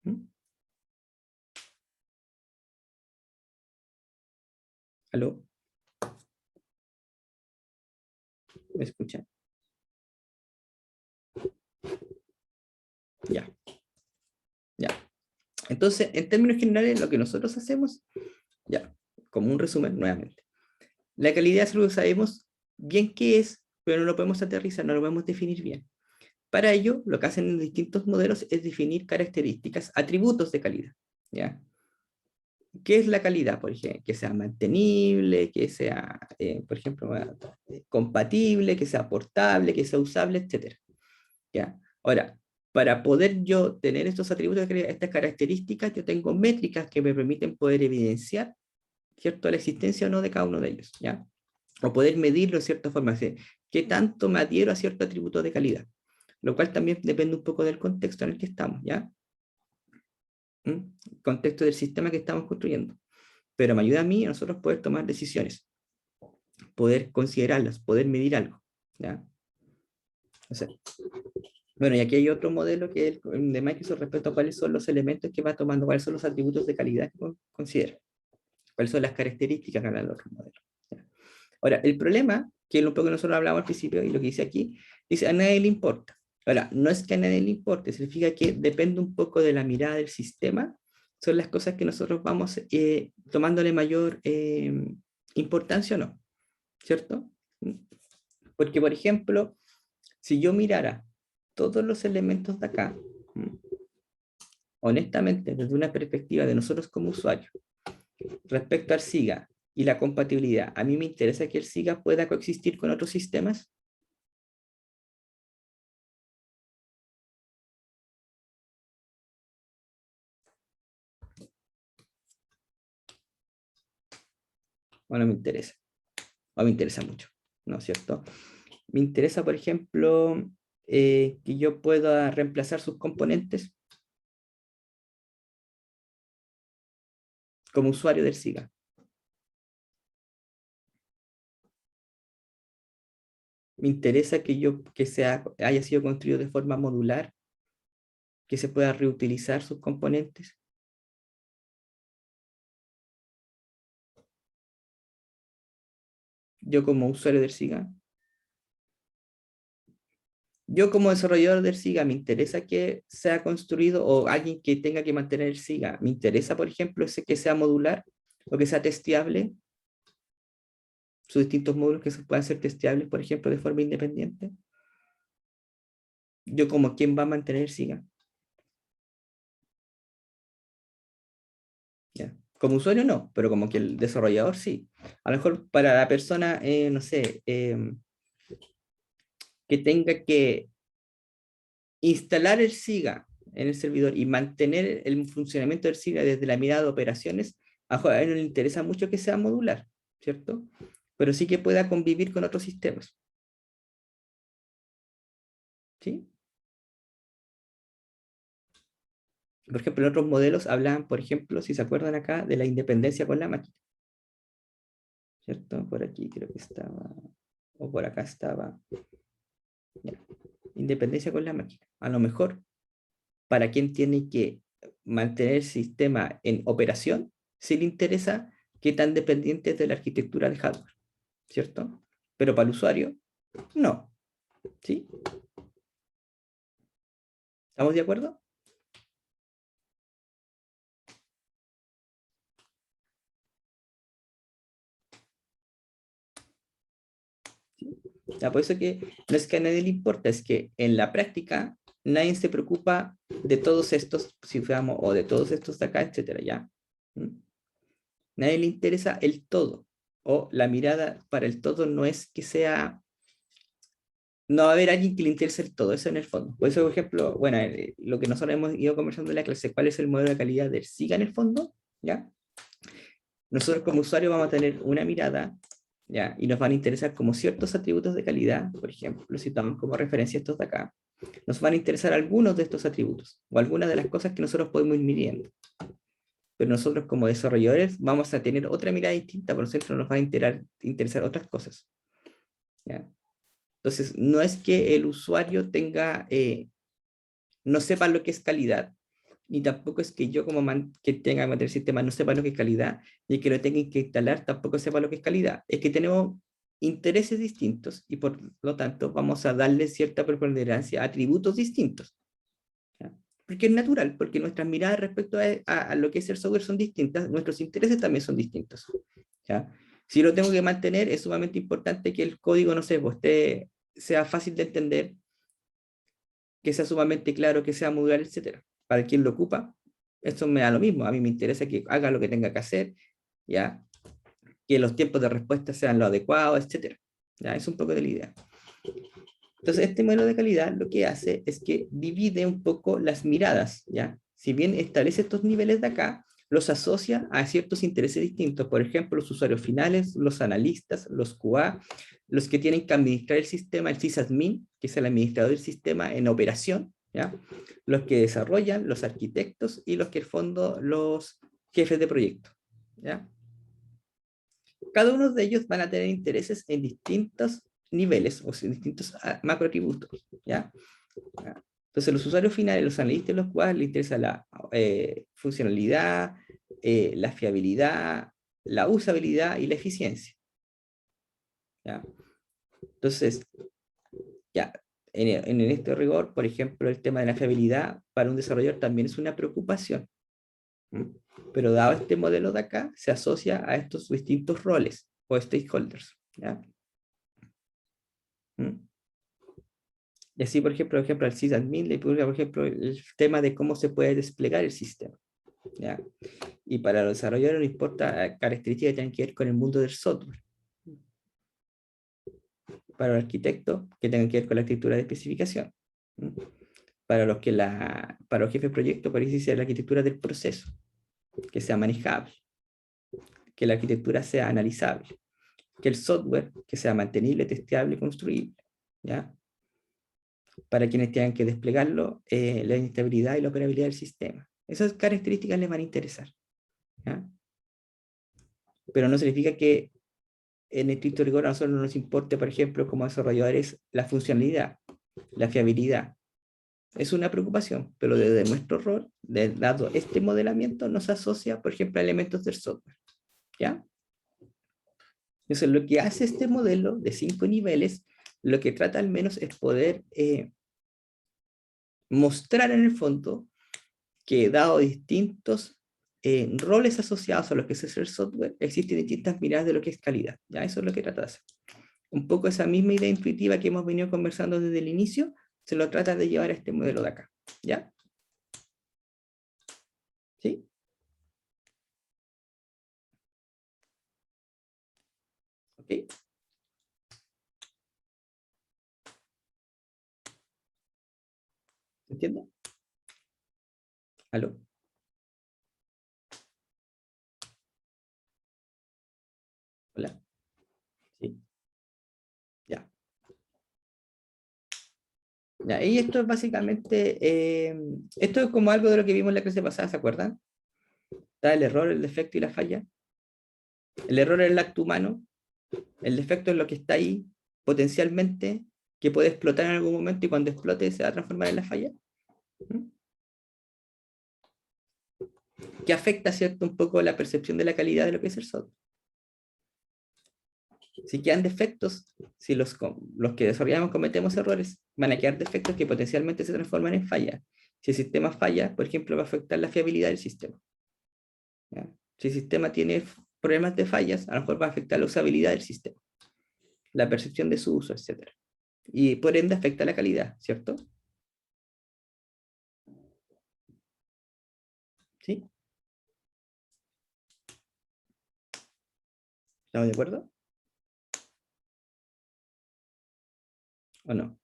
¿Mm? ¿Aló? ¿Me escuchan? Ya. Ya. Entonces, en términos generales, lo que nosotros hacemos, ya, como un resumen nuevamente. La calidad es algo que sabemos bien qué es, pero no lo podemos aterrizar, no lo podemos definir bien. Para ello, lo que hacen en distintos modelos es definir características, atributos de calidad. ¿Ya? ¿Qué es la calidad, por ejemplo? Que sea mantenible, que sea, por ejemplo, compatible, que sea portable, que sea usable, etc. ¿Ya? Ahora, para poder yo tener estos atributos, estas características, yo tengo métricas que me permiten poder evidenciar, ¿cierto?, la existencia o no de cada uno de ellos, ¿ya? O poder medirlo de cierta forma, ¿sí? ¿Qué tanto me adhiero a cierto atributo de calidad? Lo cual también depende un poco del contexto en el que estamos, ¿ya? Contexto del sistema que estamos construyendo. Pero me ayuda a mí, a nosotros poder tomar decisiones, poder considerarlas, poder medir algo, ¿ya? O sea, bueno, y aquí hay otro modelo que es el de Microsoft respecto a cuáles son los elementos que va tomando, cuáles son los atributos de calidad que considera, cuáles son las características que hablan los otros modelos. ¿Ya? Ahora, el problema, que es un poco que nosotros hablamos al principio y lo que dice aquí, dice a nadie le importa. Ahora, no es que a nadie le importe, significa que depende un poco de la mirada del sistema, son las cosas que nosotros vamos tomándole mayor importancia o no, ¿cierto? Porque, por ejemplo, si yo mirara todos los elementos de acá, honestamente, desde una perspectiva de nosotros como usuarios, respecto al SIGA y la compatibilidad, ¿a mí me interesa que el SIGA pueda coexistir con otros sistemas? ¿O no me interesa? ¿O me interesa mucho? ¿No es cierto? Me interesa, por ejemplo, que yo pueda reemplazar sus componentes como usuario del SIGA. Me interesa que haya sido construido de forma modular, que se pueda reutilizar sus componentes. Yo como usuario del SIGA. Yo como desarrollador del SIGA, me interesa que sea construido o alguien que tenga que mantener el SIGA. Me interesa, por ejemplo, que sea modular o que sea testeable. Sus distintos módulos que se puedan ser testeables, por ejemplo, de forma independiente. Yo como quien va a mantener el SIGA. ¿Ya? Como usuario no, pero como que el desarrollador sí. A lo mejor para la persona, no sé, que tenga que instalar el SIGA en el servidor y mantener el funcionamiento del SIGA desde la mirada de operaciones, a él no le interesa mucho que sea modular, ¿cierto? Pero sí que pueda convivir con otros sistemas. ¿Sí? Por ejemplo, en otros modelos hablan, por ejemplo, si se acuerdan acá, de la independencia con la máquina, ¿cierto? Por aquí creo que estaba, o por acá estaba. Ya. independencia con la máquina. A lo mejor, para quien tiene que mantener el sistema en operación, sí le interesa qué tan dependiente es de la arquitectura de hardware, ¿cierto? Pero para el usuario, no. ¿Sí? ¿Estamos de acuerdo? Ya, por eso que no es que a nadie le importa, es que en la práctica nadie se preocupa de todos estos, si fuéramos, o de todos estos de acá, etcétera, ¿ya? ¿Mm? Nadie le interesa el todo, o la mirada para el todo no es que sea, no va a haber alguien que le interese el todo, eso en el fondo. Por eso, por ejemplo, bueno, lo que nosotros hemos ido conversando en la clase, ¿cuál es el modelo de calidad del SIGA en el fondo? ¿Ya? Nosotros como usuarios vamos a tener una mirada, ¿ya? Y nos van a interesar como ciertos atributos de calidad, por ejemplo, si tomamos como referencia estos de acá, nos van a interesar algunos de estos atributos, o algunas de las cosas que nosotros podemos ir midiendo. Pero nosotros como desarrolladores vamos a tener otra mirada distinta, por ejemplo, nos van a interesar otras cosas, ¿ya? Entonces, no es que el usuario tenga, no sepa lo que es calidad, ni tampoco es que yo como que tenga que mantener el sistema no sepa lo que es calidad, y el que lo tenga que instalar tampoco sepa lo que es calidad. Es que tenemos intereses distintos y por lo tanto vamos a darle cierta preponderancia a atributos distintos. ¿Ya? Porque es natural, porque nuestras miradas respecto a lo que es el software son distintas, nuestros intereses también son distintos. ¿Ya? Si lo tengo que mantener, es sumamente importante que el código, no sé, pues, sea fácil de entender, que sea sumamente claro, que sea modular, etcétera. Para quien lo ocupa, esto me da lo mismo. A mí me interesa que haga lo que tenga que hacer, ¿ya? Que los tiempos de respuesta sean lo adecuado, etcétera. ¿Ya? Es un poco de la idea. Entonces, este modelo de calidad lo que hace es que divide un poco las miradas, ¿ya? Si bien establece estos niveles de acá, los asocia a ciertos intereses distintos. Por ejemplo, los usuarios finales, los analistas, los QA, los que tienen que administrar el sistema, el sysadmin, que es el administrador del sistema en operación, ¿ya? Los que desarrollan, los arquitectos y los que, en el fondo, los jefes de proyecto, ¿ya? Cada uno de ellos van a tener intereses en distintos niveles o en distintos macroatributos, ¿ya? Entonces, los usuarios finales, los analistas, los cuales les interesa la funcionalidad, la fiabilidad, la usabilidad y la eficiencia, ¿ya? Entonces, ya, en este rigor, por ejemplo, el tema de la fiabilidad para un desarrollador también es una preocupación. ¿Mm? Pero dado este modelo de acá, se asocia a estos distintos roles o stakeholders, ¿ya? ¿Mm? Y así, por ejemplo, al sysadmin le pone, por ejemplo, el tema de cómo se puede desplegar el sistema, ¿ya? Y para los desarrolladores no importa características que tienen que ver con el mundo del software. Para el arquitecto, que tengan que ver con la escritura de especificación. ¿Mm? Para los jefes de proyecto, parece ser la arquitectura del proceso, que sea manejable, que la arquitectura sea analizable, que el software que sea mantenible, testeable y construible, ¿ya? Para quienes tengan que desplegarlo, la inestabilidad y la operabilidad del sistema. Esas características les van a interesar, ¿ya? Pero no significa que en estricto rigor a nosotros no nos importe, por ejemplo, como desarrolladores, la funcionalidad, la fiabilidad. Es una preocupación, pero desde nuestro rol, dado este modelamiento, nos asocia, por ejemplo, a elementos del software, ¿ya? Entonces, lo que hace este modelo de 5 niveles, lo que trata al menos es poder mostrar en el fondo que dado distintos roles asociados a lo que es el software, existen distintas miradas de lo que es calidad, ¿ya? Eso es lo que trata de hacer. Un poco esa misma idea intuitiva que hemos venido conversando desde el inicio, se lo trata de llevar a este modelo de acá, ¿ya? ¿Sí? ¿Ok? ¿Se entiende? ¿Aló? ¿Hola? Sí, ya. Ya, y esto es básicamente, esto es como algo de lo que vimos en la clase pasada, ¿se acuerdan? Está el error, el defecto y la falla. El error es el acto humano, el defecto es lo que está ahí potencialmente que puede explotar en algún momento y cuando explote se va a transformar en la falla. Que afecta, ¿cierto?, un poco la percepción de la calidad de lo que es el software. Si quedan defectos, si los que desarrollamos cometemos errores, van a quedar defectos que potencialmente se transforman en fallas. Si el sistema falla, por ejemplo, va a afectar la fiabilidad del sistema. ¿Ya? Si el sistema tiene problemas de fallas, a lo mejor va a afectar la usabilidad del sistema, la percepción de su uso, etc. Y por ende afecta la calidad, ¿cierto? ¿Sí? ¿Estamos de acuerdo? ¿O no?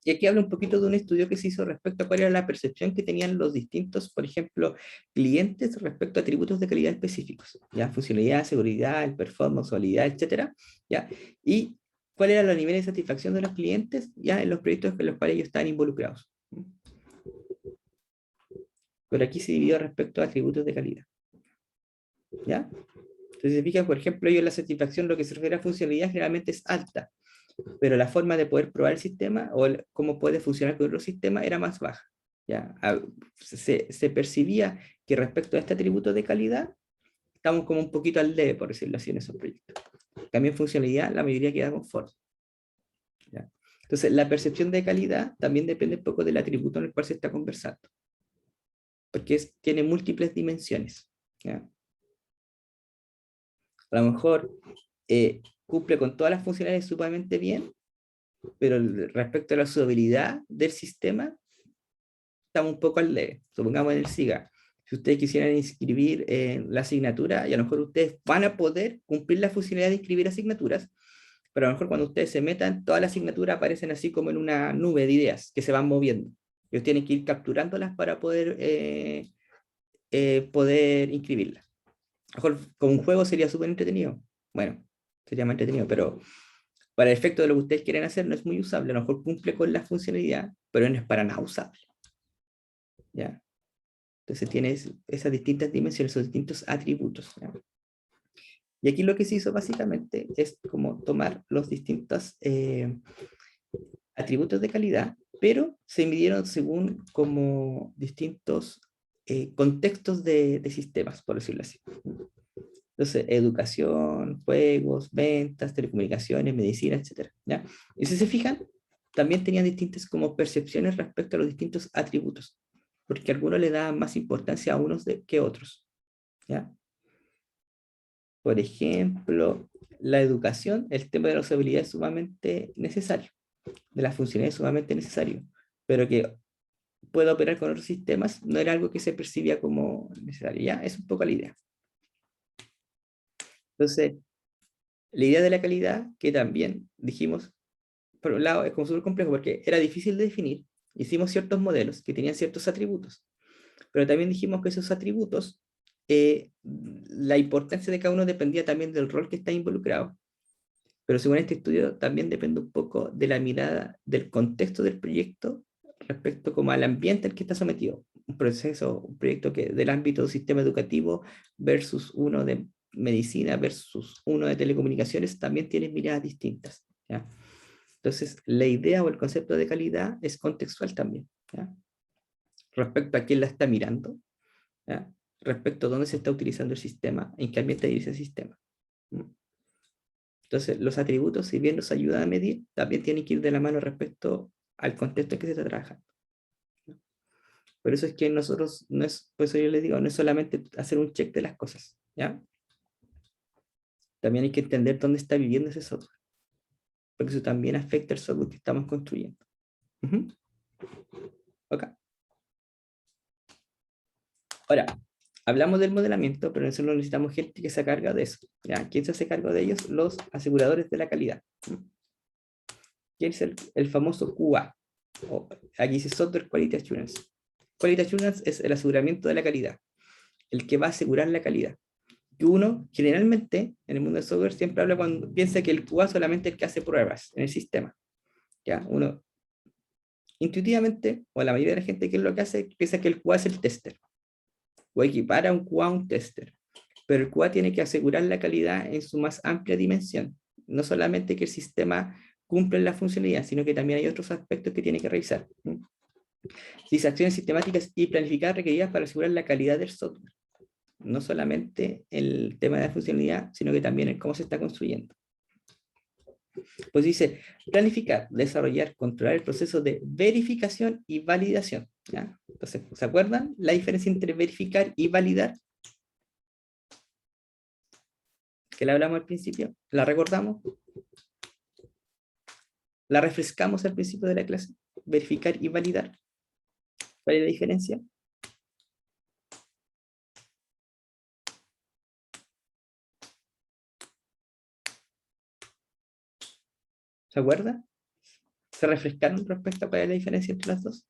Y aquí habla un poquito de un estudio que se hizo respecto a cuál era la percepción que tenían los distintos, por ejemplo, clientes respecto a atributos de calidad específicos, ¿ya? Funcionalidad, seguridad, el performance, usabilidad, etcétera, ¿ya? Y cuál era el nivel de satisfacción de los clientes, ya, en los proyectos en los cuales ellos estaban involucrados. Pero aquí se dividió respecto a atributos de calidad, ¿ya? Entonces, se fijan, por ejemplo, ellos la satisfacción, lo que se refiere a funcionalidad, generalmente es alta, pero la forma de poder probar el sistema o cómo puede funcionar con otro sistema era más baja. ¿Ya? Se percibía que respecto a este atributo de calidad, estamos como un poquito al debe, por decirlo así, en esos proyectos. También funcionalidad, la mayoría queda conforme. ¿Ya? Entonces, la percepción de calidad también depende un poco del atributo en el cual se está conversando, porque tiene múltiples dimensiones. ¿Ya? A lo mejor cumple con todas las funcionalidades sumamente bien, pero respecto a la usabilidad del sistema, estamos un poco al leve. Supongamos en el SIGA, si ustedes quisieran inscribir la asignatura, y a lo mejor ustedes van a poder cumplir la funcionalidad de inscribir asignaturas, pero a lo mejor cuando ustedes se metan, todas las asignaturas aparecen así como en una nube de ideas que se van moviendo. Ellos tienen que ir capturándolas para poder inscribirlas. A lo mejor con un juego sería súper entretenido. Bueno, sería más entretenido, pero para el efecto de lo que ustedes quieren hacer no es muy usable. A lo mejor cumple con la funcionalidad, pero no es para nada usable. ¿Ya? Entonces tienes esas distintas dimensiones, esos distintos atributos. ¿Ya? Y aquí lo que se hizo básicamente es como tomar los distintos atributos de calidad, pero se midieron según como distintos contextos de sistemas, por decirlo así. Entonces, educación, juegos, ventas, telecomunicaciones, medicina, etc. ¿Ya? Y si se fijan, también tenían distintas como percepciones respecto a los distintos atributos, porque algunos le daban más importancia a unos que otros. ¿Ya? Por ejemplo, la educación, el tema de la usabilidad es sumamente necesario, de las funciones es sumamente necesario, pero que pueda operar con otros sistemas no era algo que se percibía como necesario. Ya, es un poco la idea. Entonces, la idea de la calidad, que también dijimos, por un lado es como súper complejo porque era difícil de definir, hicimos ciertos modelos que tenían ciertos atributos, pero también dijimos que esos atributos, la importancia de cada uno dependía también del rol que está involucrado, pero según este estudio también depende un poco de la mirada del contexto del proyecto respecto como al ambiente al que está sometido. Un proyecto que del ámbito del sistema educativo versus uno de medicina versus uno de telecomunicaciones también tienen miradas distintas. ¿Ya? Entonces, la idea o el concepto de calidad es contextual también. ¿Ya? Respecto a quién la está mirando, ¿ya? Respecto a dónde se está utilizando el sistema, en qué ambiente dice el sistema. Entonces, los atributos, si bien nos ayudan a medir, también tienen que ir de la mano respecto al contexto en que se está trabajando. Por eso es que nosotros, no es, por eso yo les digo, no es solamente hacer un check de las cosas, ¿ya? También hay que entender dónde está viviendo ese software, porque eso también afecta el software que estamos construyendo. Ok. Ahora, hablamos del modelamiento, pero nosotros necesitamos gente que se carga de eso. ¿Ya? ¿Quién se hace cargo de ellos? Los aseguradores de la calidad. ¿Quién es el famoso QA? Aquí dice Software Quality Assurance. Quality Assurance es el aseguramiento de la calidad, el que va a asegurar la calidad. Que uno, generalmente, en el mundo del software, siempre habla cuando piensa que el QA solamente es el que hace pruebas en el sistema. ¿Ya? Uno, intuitivamente, o la mayoría de la gente que es lo que hace, piensa que el QA es el tester, o equipara un QA a un tester. Pero el QA tiene que asegurar la calidad en su más amplia dimensión. No solamente que el sistema cumple la funcionalidad, sino que también hay otros aspectos que tiene que revisar. Dice acciones sistemáticas y planificadas requeridas para asegurar la calidad del software. No solamente el tema de la funcionalidad, sino que también el cómo se está construyendo. Pues dice, planificar, desarrollar, controlar el proceso de verificación y validación. ¿Ya? Entonces, ¿se acuerdan la diferencia entre verificar y validar? Que la hablamos al principio, la recordamos, la refrescamos al principio de la clase, verificar y validar. ¿Cuál es la diferencia? ¿Se acuerdan? ¿Se refrescaron respecto a cuál es la diferencia entre las dos?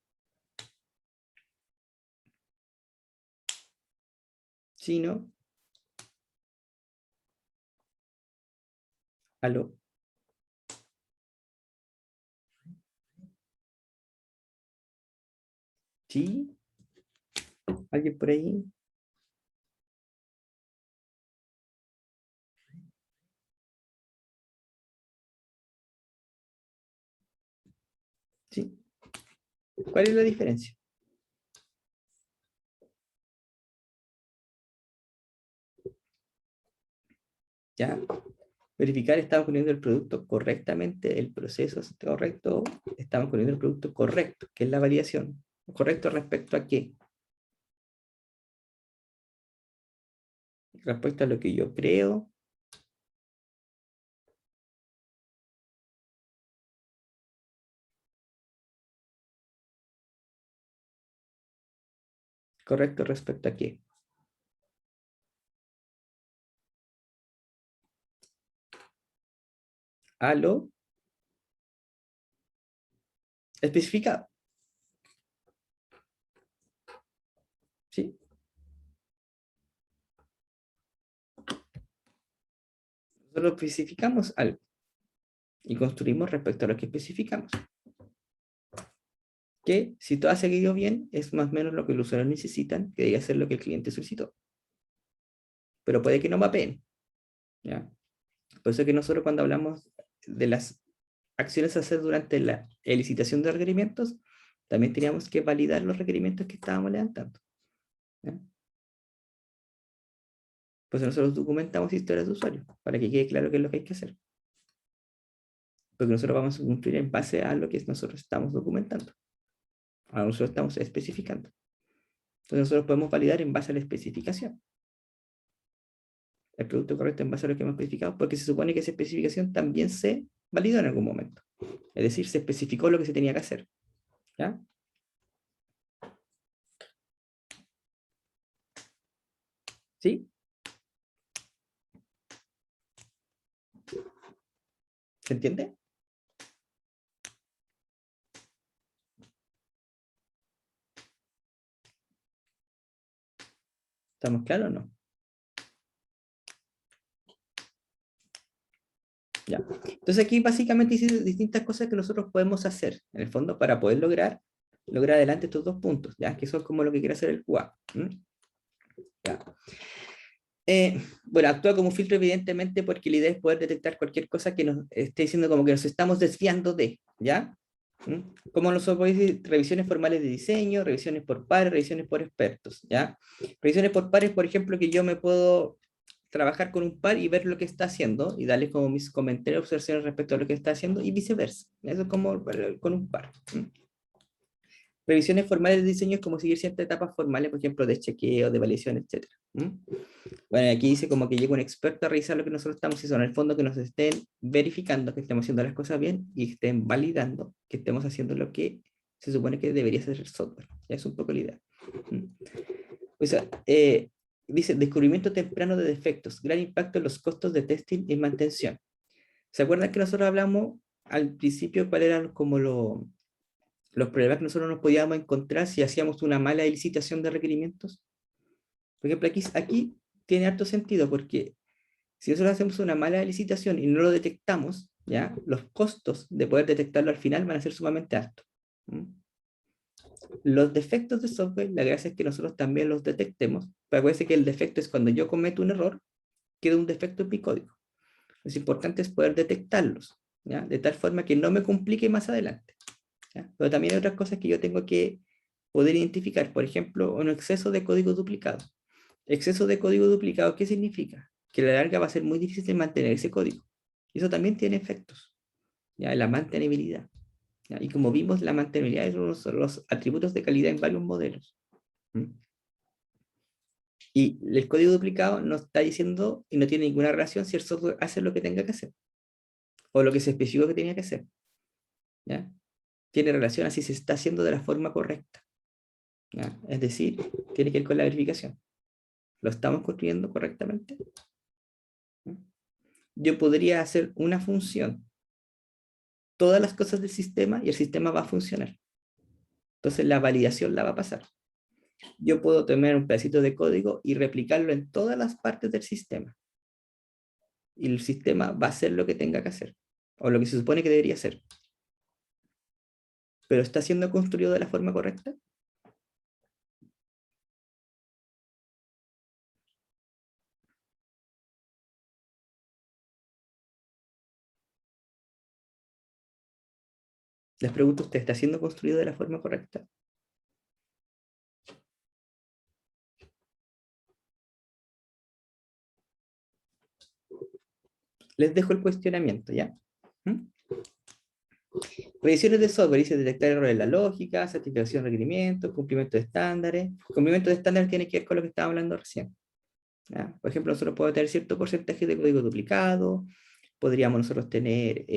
¿Sí, no? ¿Aló? ¿Sí? ¿Alguien por ahí? ¿Sí? ¿Cuál es la diferencia? ¿Ya? Verificar, estamos poniendo el producto correctamente, el proceso es correcto, estamos poniendo el producto correcto, que es la validación. ¿Correcto respecto a qué? Respecto a lo que yo creo. ¿Correcto respecto a qué? A lo especificado. ¿Sí? Nosotros especificamos algo y construimos respecto a lo que especificamos. Que si todo ha seguido bien, es más o menos lo que los usuarios necesitan, que debe ser lo que el cliente solicitó. Pero puede que no mapeen. ¿Ya? Por eso que nosotros cuando hablamos de las acciones a hacer durante la licitación de requerimientos, también teníamos que validar los requerimientos que estábamos levantando. ¿Ya? Pues nosotros documentamos historias de usuario, para que quede claro qué es lo que hay que hacer. Porque nosotros vamos a cumplir en base a lo que nosotros estamos documentando. A nosotros estamos especificando. Entonces nosotros podemos validar en base a la especificación. El producto correcto en base a lo que hemos especificado, porque se supone que esa especificación también se validó en algún momento. Es decir, se especificó lo que se tenía que hacer. ¿Ya? ¿Sí? ¿Se entiende? ¿Estamos claros o no? Ya. Entonces aquí básicamente hay distintas cosas que nosotros podemos hacer, en el fondo, para poder lograr adelante estos dos puntos, ¿ya? Que son como lo que quiere hacer el QA. Ya. Bueno, actúa como filtro evidentemente porque la idea es poder detectar cualquier cosa que nos esté diciendo como que nos estamos desviando de, ¿ya? Como nosotros podemos decir, revisiones formales de diseño, revisiones por pares, revisiones por expertos, ¿ya? Revisiones por pares, por ejemplo, que yo me puedo trabajar con un par y ver lo que está haciendo y darle como mis comentarios, observaciones respecto a lo que está haciendo y viceversa. Eso es como con un par. Revisiones formales de diseño es como seguir ciertas etapas formales, por ejemplo, de chequeo, de validación, etc. Bueno, aquí dice como que llega un experto a revisar lo que nosotros estamos haciendo, en el fondo que nos estén verificando que estemos haciendo las cosas bien y estén validando que estemos haciendo lo que se supone que debería ser el software. Ya es un poco la idea. O sea, dice, descubrimiento temprano de defectos, gran impacto en los costos de testing y mantención. ¿Se acuerdan que nosotros hablamos al principio cuáles eran como los problemas que nosotros nos podíamos encontrar si hacíamos una mala licitación de requerimientos? Por ejemplo, aquí tiene harto sentido porque si nosotros hacemos una mala licitación y no lo detectamos, ¿ya? Los costos de poder detectarlo al final van a ser sumamente altos. Los defectos de software, la gracia es que nosotros también los detectemos, pero acuérdense que el defecto es cuando yo cometo un error, queda un defecto en mi código. Lo importante es poder detectarlos, ¿ya? De tal forma que no me complique más adelante, ¿ya? Pero también hay otras cosas que yo tengo que poder identificar, por ejemplo, un exceso de código duplicado. Exceso de código duplicado, ¿qué significa? Que a la larga va a ser muy difícil mantener ese código. Y eso también tiene efectos, ¿ya? En la mantenibilidad, ¿ya? Y como vimos, la mantenibilidad es uno de los atributos de calidad en varios modelos. ¿Mm? Y el código duplicado no está diciendo y no tiene ninguna relación si el software hace lo que tenga que hacer o lo que se especificó que tenía que hacer, ¿ya? Tiene relación a si se está haciendo de la forma correcta, ¿ya? Es decir, tiene que ver con la verificación. ¿Lo estamos construyendo correctamente? ¿Mm? Yo podría hacer una función, todas las cosas del sistema y el sistema va a funcionar. Entonces la validación la va a pasar. Yo puedo tomar un pedacito de código y replicarlo en todas las partes del sistema. Y el sistema va a hacer lo que tenga que hacer, o lo que se supone que debería hacer. ¿Pero está siendo construido de la forma correcta? Les pregunto a ustedes, ¿está siendo construido de la forma correcta? Les dejo el cuestionamiento, ¿ya? ¿Mm? Revisiones de software, dice detectar errores en la lógica, satisfacción de requerimientos, cumplimiento de estándares. Cumplimiento de estándares tiene que ver con lo que estábamos hablando recién, ¿ya? Por ejemplo, nosotros podemos tener cierto porcentaje de código duplicado, podríamos nosotros tener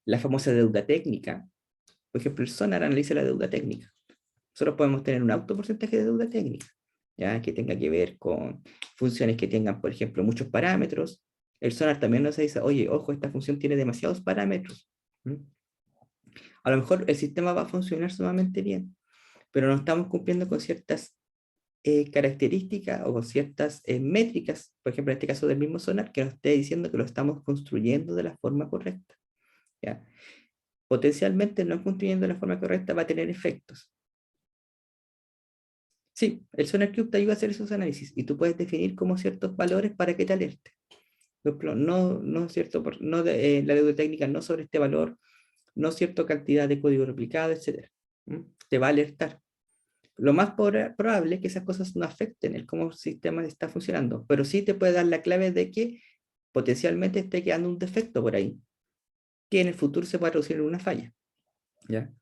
la famosa deuda técnica. Por ejemplo, el Sonar analiza la deuda técnica. Nosotros podemos tener un alto porcentaje de deuda técnica, ¿ya? Que tenga que ver con funciones que tengan, por ejemplo, muchos parámetros. El Sonar también nos dice, oye, ojo, esta función tiene demasiados parámetros. ¿Mm? A lo mejor el sistema va a funcionar sumamente bien, pero no estamos cumpliendo con ciertas características o con ciertas métricas, por ejemplo, en este caso del mismo Sonar, que nos esté diciendo que lo estamos construyendo de la forma correcta, ¿ya? Potencialmente no construyendo de la forma correcta va a tener efectos. Sí, el SonarQube te ayuda a hacer esos análisis y tú puedes definir como ciertos valores para que te alerte. Por ejemplo, no cierto, no de, la deuda técnica no sobre este valor, no cierta cantidad de código replicado, etc. Te va a alertar. Lo más probable es que esas cosas no afecten el cómo el sistema está funcionando, pero sí te puede dar la clave de que potencialmente esté quedando un defecto por ahí, que en el futuro se pueda traducir en una falla, ¿ya?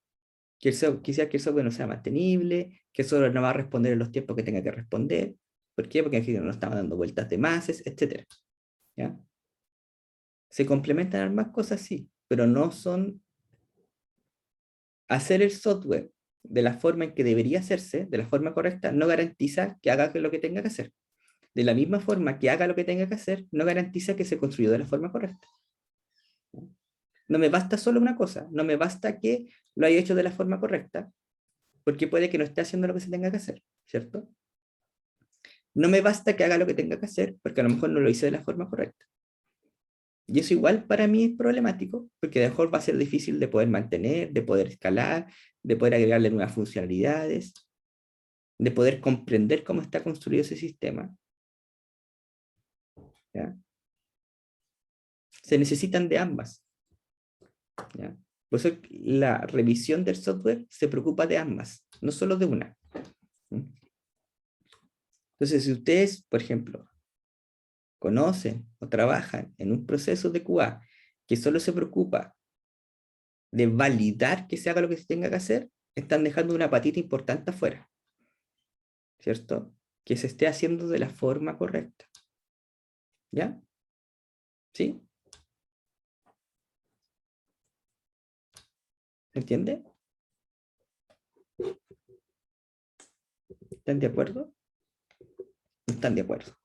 Quizás que el software no sea mantenible, que el software no va a responder en los tiempos que tenga que responder. ¿Por qué? Porque aquí no estaba dando vueltas de masas, etc. ¿Ya? Se complementan ambas cosas, sí, pero no son hacer el software de la forma en que debería hacerse, de la forma correcta, no garantiza que haga lo que tenga que hacer. De la misma forma que haga lo que tenga que hacer, no garantiza que se construyó de la forma correcta. No me basta solo una cosa, no me basta que lo haya hecho de la forma correcta, porque puede que no esté haciendo lo que se tenga que hacer, ¿cierto? No me basta que haga lo que tenga que hacer, porque a lo mejor no lo hice de la forma correcta. Y eso igual para mí es problemático, porque a lo mejor va a ser difícil de poder mantener, de poder escalar, de poder agregarle nuevas funcionalidades, de poder comprender cómo está construido ese sistema, ¿ya? Se necesitan de ambas, ¿ya? Por eso la revisión del software se preocupa de ambas, no solo de una. Entonces, si ustedes, por ejemplo, conocen o trabajan en un proceso de QA que solo se preocupa de validar que se haga lo que se tenga que hacer, están dejando una patita importante afuera, ¿cierto? Que se esté haciendo de la forma correcta. ¿Ya? ¿Sí? ¿Se entiende? ¿Están de acuerdo? ¿No están de acuerdo?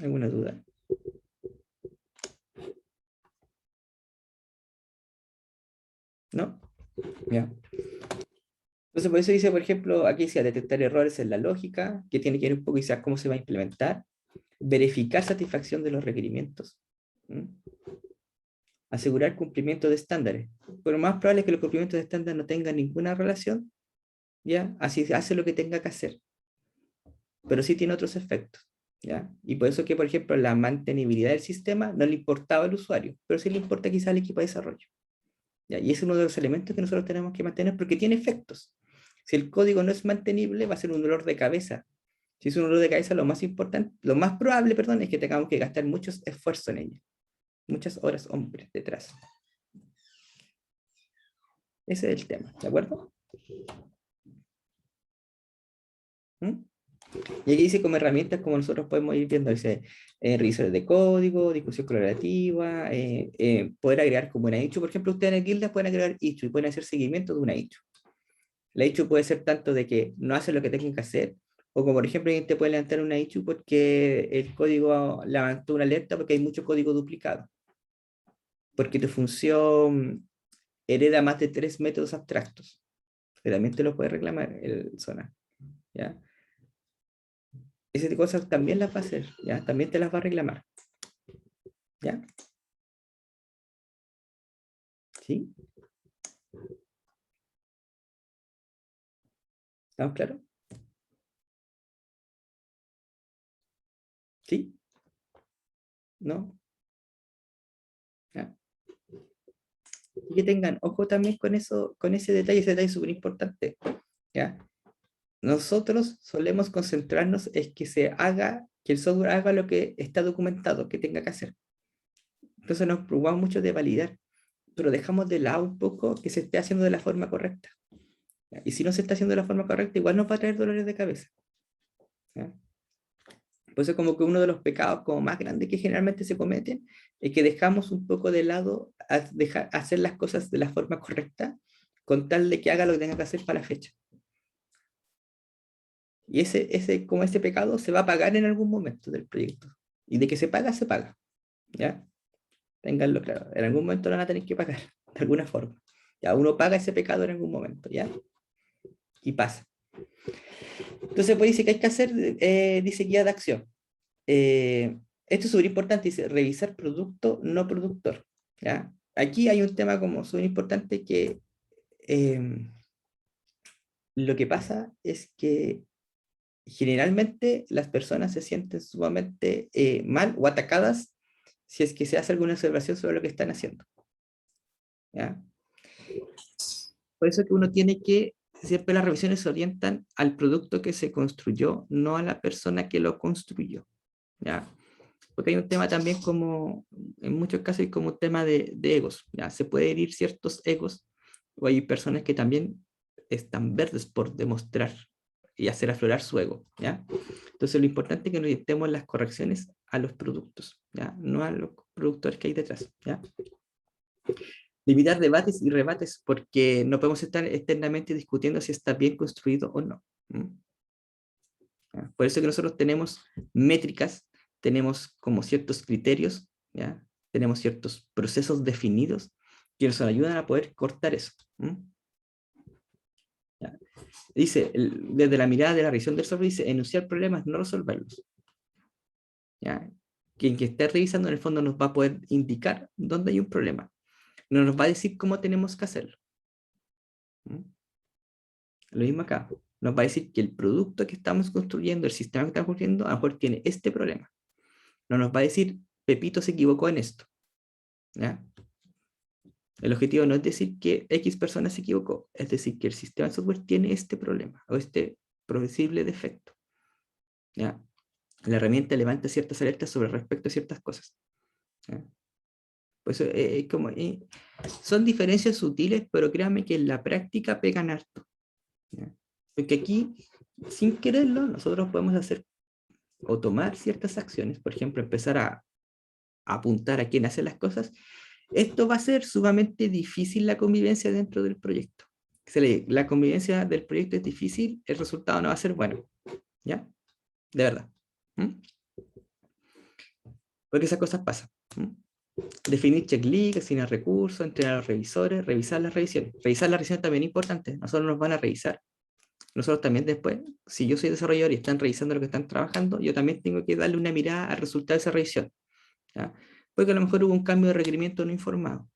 ¿Alguna duda? ¿No? ¿Ya? Entonces, por eso dice, por ejemplo, aquí dice detectar errores en la lógica, que tiene que ver un poco quizás cómo se va a implementar, verificar satisfacción de los requerimientos, ¿m? Asegurar cumplimiento de estándares. pero más probable es que los cumplimientos de estándar no tengan ninguna relación, ¿ya? Así hace lo que tenga que hacer, pero sí tiene otros efectos, ¿ya? Y por eso que, por ejemplo, la mantenibilidad del sistema no le importaba al usuario, pero sí le importa quizá al equipo de desarrollo, ¿ya? Y es uno de los elementos que nosotros tenemos que mantener porque tiene efectos. Si el código no es mantenible, va a ser un dolor de cabeza. Si es un dolor de cabeza, lo más importante, lo más probable, perdón, es que tengamos que gastar muchos esfuerzos en ella, muchas horas hombre detrás. Ese es el tema, ¿de acuerdo? ¿Mm? Y aquí dice como herramientas como nosotros podemos ir viendo, dice, revisores de código, discusión colaborativa, poder agregar como una issue. Por ejemplo, ustedes en Guilda pueden agregar issue y pueden hacer seguimiento de una issue. La issue puede ser tanto de que no hace lo que tengan que hacer, o como por ejemplo, alguien te puede levantar una issue porque el código levantó una alerta porque hay mucho código duplicado. Porque tu función hereda más de 3 métodos abstractos. Que también te lo puede reclamar el zona. ¿Ya? Ese tipo de cosas también las va a hacer, ¿ya? También te las va a reclamar, ¿ya? ¿Sí? ¿Estamos claros? ¿Sí? ¿No? ¿Ya? Y que tengan ojo también con eso, con ese detalle es súper importante, ¿ya? Nosotros solemos concentrarnos en que se haga, que el software haga lo que está documentado, que tenga que hacer. Entonces nos preocupamos mucho de validar, pero dejamos de lado un poco que se esté haciendo de la forma correcta. ¿Ya? Y si no se está haciendo de la forma correcta, igual nos va a traer dolores de cabeza. ¿Ya? Por eso como que uno de los pecados como más grandes que generalmente se cometen es que dejamos un poco de lado hacer las cosas de la forma correcta con tal de que haga lo que tenga que hacer para la fecha. Y como ese pecado se va a pagar en algún momento del proyecto. Y de que se paga, se paga. ¿Ya? Ténganlo claro. En algún momento lo van a tener que pagar, de alguna forma. Ya uno paga ese pecado en algún momento, ¿ya? Y pasa. Entonces, pues dice que hay que hacer, dice guía de acción. Esto es súper importante, dice revisar producto no productor. ¿Ya? Aquí hay un tema como súper importante que lo que pasa es que generalmente las personas se sienten sumamente mal o atacadas si es que se hace alguna observación sobre lo que están haciendo. ¿Ya? Por eso que uno tiene que, siempre las revisiones se orientan al producto que se construyó, no a la persona que lo construyó. ¿Ya? Porque hay un tema también como, en muchos casos hay como un tema de egos, ¿ya? Se puede herir ciertos egos, o hay personas que también están verdes por demostrar y hacer aflorar su ego, ¿ya? Entonces lo importante es que nos orientemos las correcciones a los productos, ¿ya? No a los productores que hay detrás, ¿ya? Limitar debates y rebates, porque no podemos estar eternamente discutiendo si está bien construido o no. ¿Ya? Por eso que nosotros tenemos métricas, tenemos como ciertos criterios, ¿ya? Tenemos ciertos procesos definidos que nos ayudan a poder cortar eso. ¿Ya? Dice, desde la mirada de la revisión del software, dice, enunciar problemas, no resolverlos. ¿Ya? Quien que esté revisando en el fondo nos va a poder indicar dónde hay un problema. No nos va a decir cómo tenemos que hacerlo. Lo mismo acá. Nos va a decir que el producto que estamos construyendo, el sistema que estamos construyendo, a lo mejor tiene este problema. No nos va a decir, Pepito se equivocó en esto. ¿Ya? El objetivo no es decir que X persona se equivocó, es decir, que el sistema de software tiene este problema o este posible defecto. ¿Ya? La herramienta levanta ciertas alertas sobre respecto a ciertas cosas. ¿Ya? Pues, son diferencias sutiles, pero créanme que en la práctica pegan harto. ¿Ya? Porque aquí, sin quererlo, nosotros podemos hacer o tomar ciertas acciones, por ejemplo, empezar a apuntar a quién hace las cosas. Esto va a ser sumamente difícil la convivencia dentro del proyecto. La convivencia del proyecto es difícil, el resultado no va a ser bueno. ¿Ya? De verdad. ¿Mm? Porque esas cosas pasan. ¿Mm? Definir checklist, asignar recursos, entrenar a los revisores, revisar las revisiones. Revisar las revisiones también es importante. Nosotros nos van a revisar. Nosotros también después, si yo soy desarrollador y están revisando lo que están trabajando, yo también tengo que darle una mirada al resultado de esa revisión. ¿Ya? Porque a lo mejor hubo un cambio de requerimiento no informado.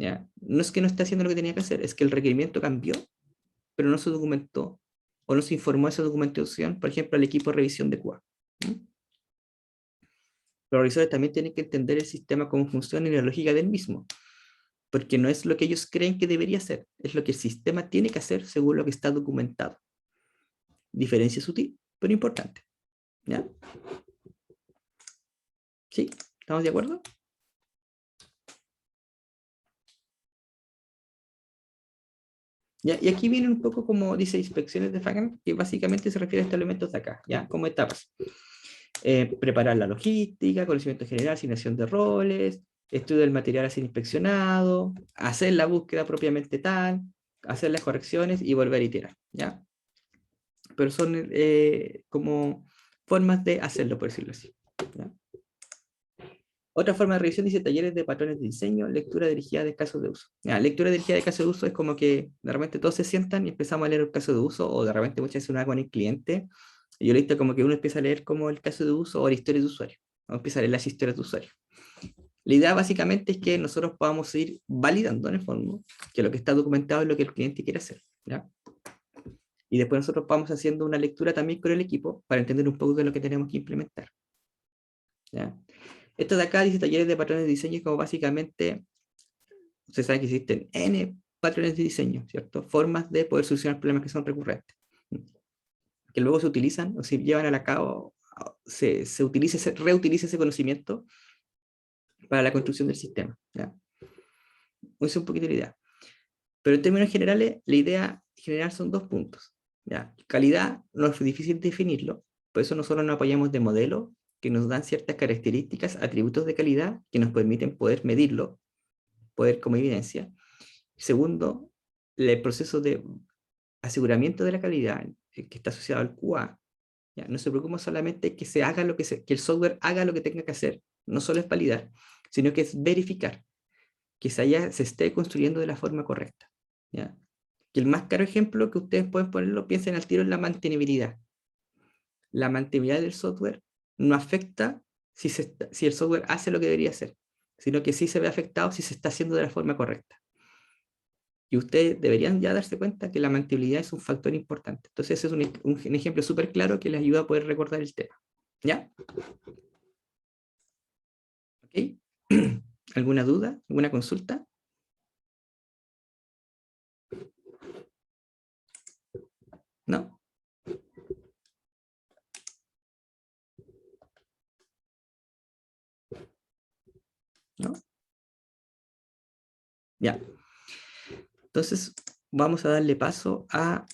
¿ya? No es que no esté haciendo lo que tenía que hacer, es que el requerimiento cambió, pero no se documentó o no se informó de esa documentación, por ejemplo, al equipo de revisión de QA. Los revisores también tienen que entender el sistema, cómo funciona y la lógica del mismo, porque no es lo que ellos creen que debería ser, es lo que el sistema tiene que hacer según lo que está documentado. Diferencia sutil, pero importante. ¿Ya? ¿Sí? ¿Estamos de acuerdo? ¿Ya? Y aquí viene un poco como dice inspecciones de Fagan, que básicamente se refiere a estos elementos de acá, ¿ya? Como etapas. Preparar la logística, conocimiento general, asignación de roles, estudio del material a ser inspeccionado, hacer la búsqueda propiamente tal, hacer las correcciones y volver a iterar, ¿ya? Pero son como formas de hacerlo, por decirlo así, ¿ya? Otra forma de revisión dice talleres de patrones de diseño, lectura dirigida de casos de uso. Ya, lectura dirigida de casos de uso es como que de repente todos se sientan y empezamos a leer el caso de uso, o de repente muchas veces uno va con el cliente, y yo le digo como que uno empieza a leer como el caso de uso o la historia de usuario, o empieza a leer las historias de usuario. La idea básicamente es que nosotros podamos ir validando en el fondo que lo que está documentado es lo que el cliente quiere hacer, ¿ya? Y después nosotros vamos haciendo una lectura también con el equipo para entender un poco de lo que tenemos que implementar, ¿ya? Esto de acá dice talleres de patrones de diseño, como básicamente, usted sabe que existen N patrones de diseño, ¿cierto? Formas de poder solucionar problemas que son recurrentes, que luego se utilizan o se llevan a la cabo, se utiliza, se reutiliza ese conocimiento para la construcción del sistema, ¿ya? Esa es un poquito la idea. Pero en términos generales, la idea general son dos puntos, ¿ya? Calidad no es difícil definirlo, por eso nosotros nos apoyamos de modelos que nos dan ciertas características, atributos de calidad que nos permiten poder medirlo, poder como evidencia. Segundo, el proceso de aseguramiento de la calidad que está asociado al QA. ¿Ya? No se preocupa solamente que se haga que el software haga lo que tenga que hacer, no solo es validar, sino que es verificar que se esté construyendo de la forma correcta, ¿ya? Que el más claro ejemplo que ustedes pueden ponerlo, piensen al tiro en la mantenibilidad. La mantenibilidad del software no afecta si el software hace lo que debería hacer, sino que sí se ve afectado si se está haciendo de la forma correcta. Y ustedes deberían ya darse cuenta que la mantenibilidad es un factor importante. Entonces, ese es un ejemplo súper claro que les ayuda a poder recordar el tema. ¿Ya? ¿Ok? ¿Alguna duda? ¿Alguna consulta? ¿No? ¿No? Ya. Entonces, vamos a darle paso a